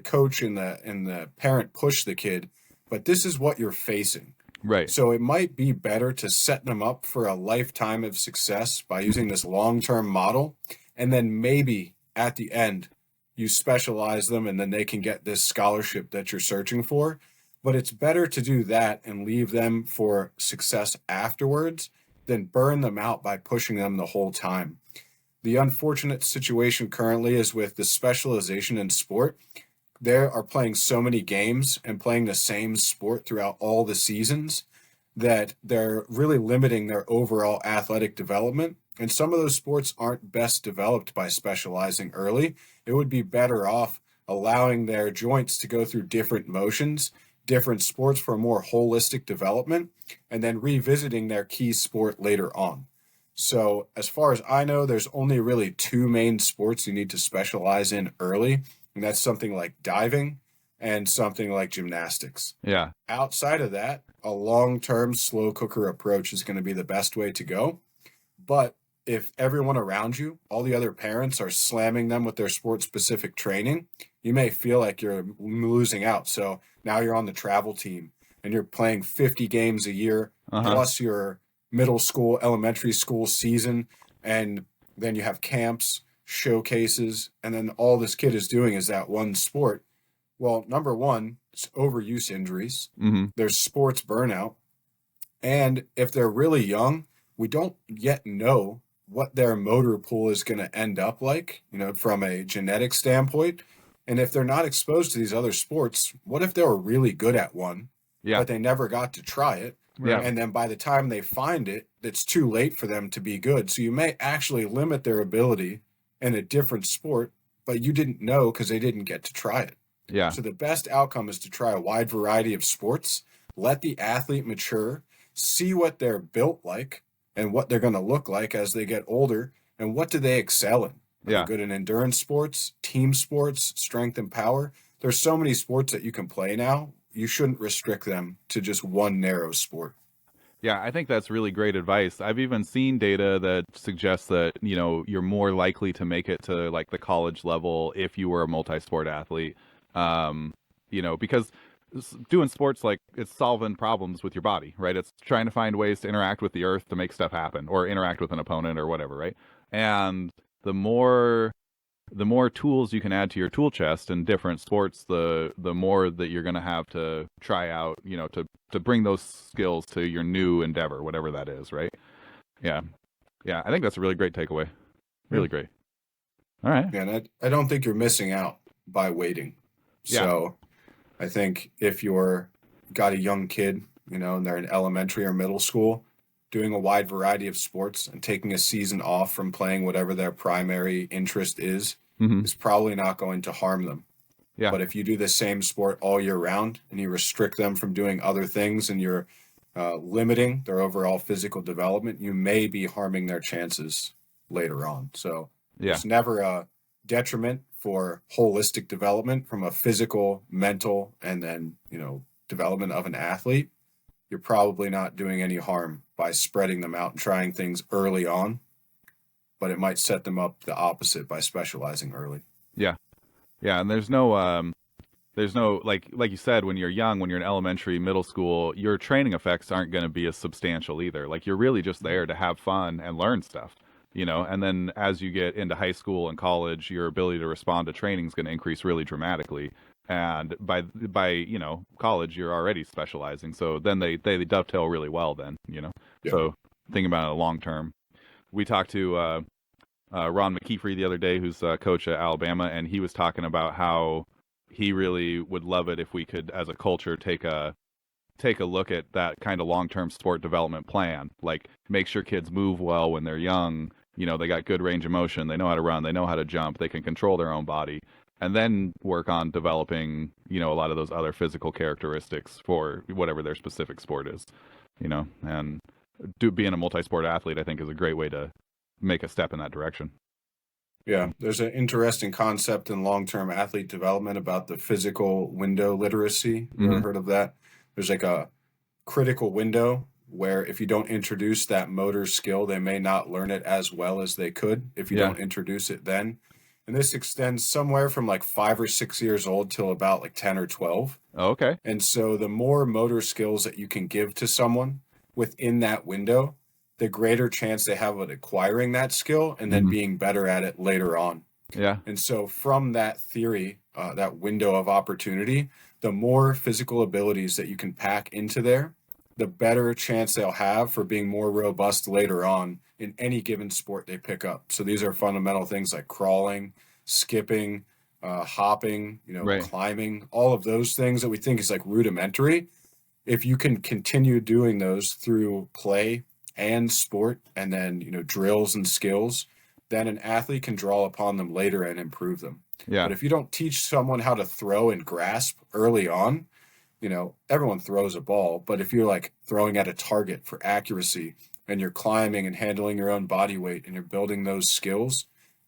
coach and the parent push the kid, but this is what you're facing. Right. So it might be better to set them up for a lifetime of success by using this long-term model, and then maybe at the end you specialize them and then they can get this scholarship that you're searching for. But it's better to do that and leave them for success afterwards than burn them out by pushing them the whole time. The unfortunate situation currently is with the specialization in sport. They are playing so many games and playing the same sport throughout all the seasons that they're really limiting their overall athletic development. And some of those sports aren't best developed by specializing early. It would be better off allowing their joints to go through different motions, different sports for a more holistic development, and then revisiting their key sport later on. So as far as I know, there's only really two main sports you need to specialize in early, and that's something like diving and something like gymnastics. Yeah. Outside of that, a long-term slow cooker approach is going to be the best way to go. But if everyone around you, all the other parents are slamming them with their sport specific training, you may feel like you're losing out. So now you're on the travel team and you're playing 50 games a year plus your middle school, elementary school season. And then you have camps, showcases, and then all this kid is doing is that one sport. Well, number one, it's overuse injuries. There's sports burnout. And if they're really young, we don't yet know what their motor pool is going to end up like, from a genetic standpoint. And if they're not exposed to these other sports, what if they were really good at one, but they never got to try it? Yeah. And then by the time they find it, it's too late for them to be good. So you may actually limit their ability in a different sport, but you didn't know because they didn't get to try it. Yeah. So the best outcome is to try a wide variety of sports, let the athlete mature, see what they're built like and what they're going to look like as they get older, and what do they excel in. Are they good in endurance sports, team sports, strength and power? There's so many sports that you can play now. You shouldn't restrict them to just one narrow sport. Yeah, I think that's really great advice. I've even seen data that suggests that, you're more likely to make it to like the college level if you were a multi-sport athlete. Because doing sports, like, it's solving problems with your body, right? It's trying to find ways to interact with the earth to make stuff happen, or interact with an opponent or whatever, right? And the more tools you can add to your tool chest in different sports, the more that you're going to have to try out, to bring those skills to your new endeavor, whatever that is, right? Yeah. I think that's a really great takeaway. Really great. All right. Yeah, and I don't think you're missing out by waiting. So I think if you're got a young kid, and they're in elementary or middle school, doing a wide variety of sports and taking a season off from playing whatever their primary interest is probably not going to harm them. Yeah. But if you do the same sport all year round and you restrict them from doing other things and you're limiting their overall physical development, you may be harming their chances later on. So it's never a detriment for holistic development from a physical, mental, and then, development of an athlete. You're probably not doing any harm by spreading them out and trying things early on, but it might set them up the opposite by specializing early. Yeah. And there's no, like you said, when you're young, when you're in elementary, middle school, your training effects aren't going to be as substantial either. Like, you're really just there to have fun and learn stuff. And then as you get into high school and college, your ability to respond to training is going to increase really dramatically. And by college, you're already specializing. So then they dovetail really well then, So thinking about it long term. We talked to Ron McKeefery the other day, who's a coach at Alabama, and he was talking about how he really would love it if we could, as a culture, take a look at that kind of long-term sport development plan. Like, make sure kids move well when they're young. They got good range of motion. They know how to run. They know how to jump. They can control their own body. And then work on developing, a lot of those other physical characteristics for whatever their specific sport is, and being a multi-sport athlete, I think, is a great way to make a step in that direction. Yeah, there's an interesting concept in long-term athlete development about the physical window literacy. You ever heard of that? There's like a critical window where if you don't introduce that motor skill, they may not learn it as well as they could if you don't introduce it then. And this extends somewhere from like 5 or 6 years old till about like 10 or 12. Oh, okay. And so the more motor skills that you can give to someone within that window, the greater chance they have of acquiring that skill and then being better at it later on. Yeah. And so from that theory, that window of opportunity, the more physical abilities that you can pack into there, the better chance they'll have for being more robust later on in any given sport they pick up. So these are fundamental things like crawling, skipping, hopping, climbing, all of those things that we think is like rudimentary. If you can continue doing those through play and sport and then, drills and skills, then an athlete can draw upon them later and improve them. Yeah. But if you don't teach someone how to throw and grasp early on, everyone throws a ball, but if you're like throwing at a target for accuracy and you're climbing and handling your own body weight and you're building those skills,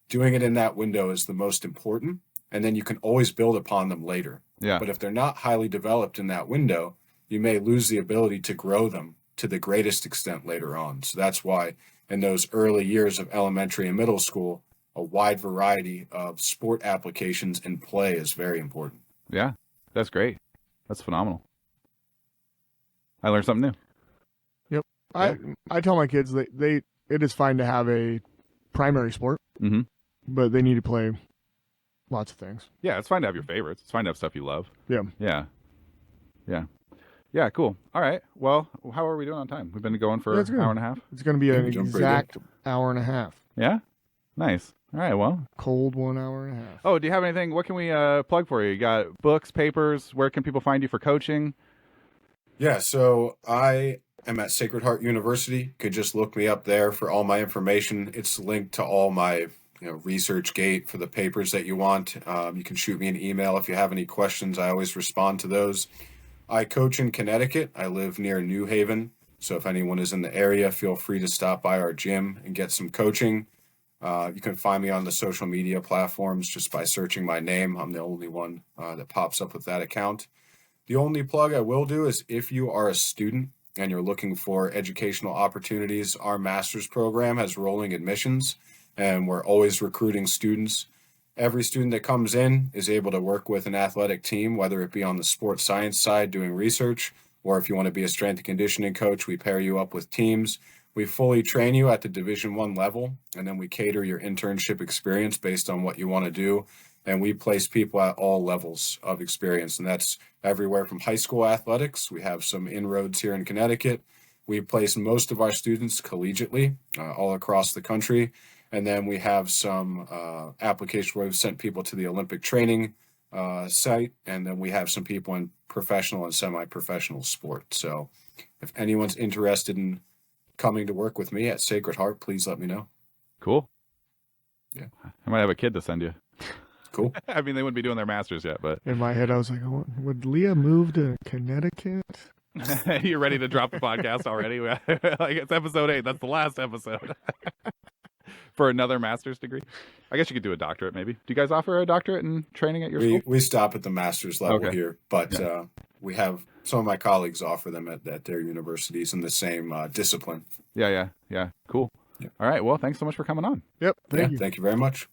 doing it in that window is the most important. And then you can always build upon them later. Yeah. But if they're not highly developed in that window, you may lose the ability to grow them to the greatest extent later on. So that's why in those early years of elementary and middle school, a wide variety of sport applications and play is very important. Yeah, that's great. That's phenomenal. I learned something new. Yep. I tell my kids that it is fine to have a primary sport, but they need to play lots of things. Yeah, it's fine to have your favorites. It's fine to have stuff you love. Yeah. Yeah. Yeah. Yeah, cool. All right. Well, how are we doing on time? We've been going for an hour and a half. It's going to be an exact hour and a half. Yeah? Nice. All right, well. Cold 1 hour and a half. Oh, do you have anything? What can we plug for you? You got books, papers? Where can people find you for coaching? Yeah, so I am at Sacred Heart University. You could just look me up there for all my information. It's linked to all my ResearchGate for the papers that you want. You can shoot me an email if you have any questions. I always respond to those. I coach in Connecticut. I live near New Haven. So if anyone is in the area, feel free to stop by our gym and get some coaching. You can find me on the social media platforms just by searching my name. I'm the only one that pops up with that account. The only plug I will do is if you are a student and you're looking for educational opportunities, our master's program has rolling admissions, and we're always recruiting students. Every student that comes in is able to work with an athletic team, whether it be on the sports science side doing research, or if you want to be a strength and conditioning coach, we pair you up with teams. We fully train you at the Division I level, and then we cater your internship experience based on what you want to do. And we place people at all levels of experience, and that's everywhere from high school athletics. We have some inroads here in Connecticut. We place most of our students collegiately all across the country. And then we have some applications where we've sent people to the Olympic training site. And then we have some people in professional and semi-professional sport. So if anyone's interested in coming to work with me at Sacred Heart, please let me know. Cool. Yeah. I might have a kid to send you. Cool. I mean, they wouldn't be doing their master's yet, but. In my head, I was like, oh, would Leah move to Connecticut? You're ready to drop the podcast already? Like, it's episode 8. That's the last episode. For another master's degree? I guess you could do a doctorate, maybe. Do you guys offer a doctorate in training at your school? We stop at the master's level here, but we have some of my colleagues offer them at their universities in the same discipline. Yeah. Cool. Yeah. All right. Well, thanks so much for coming on. Yep. Thank you. Thank you very much.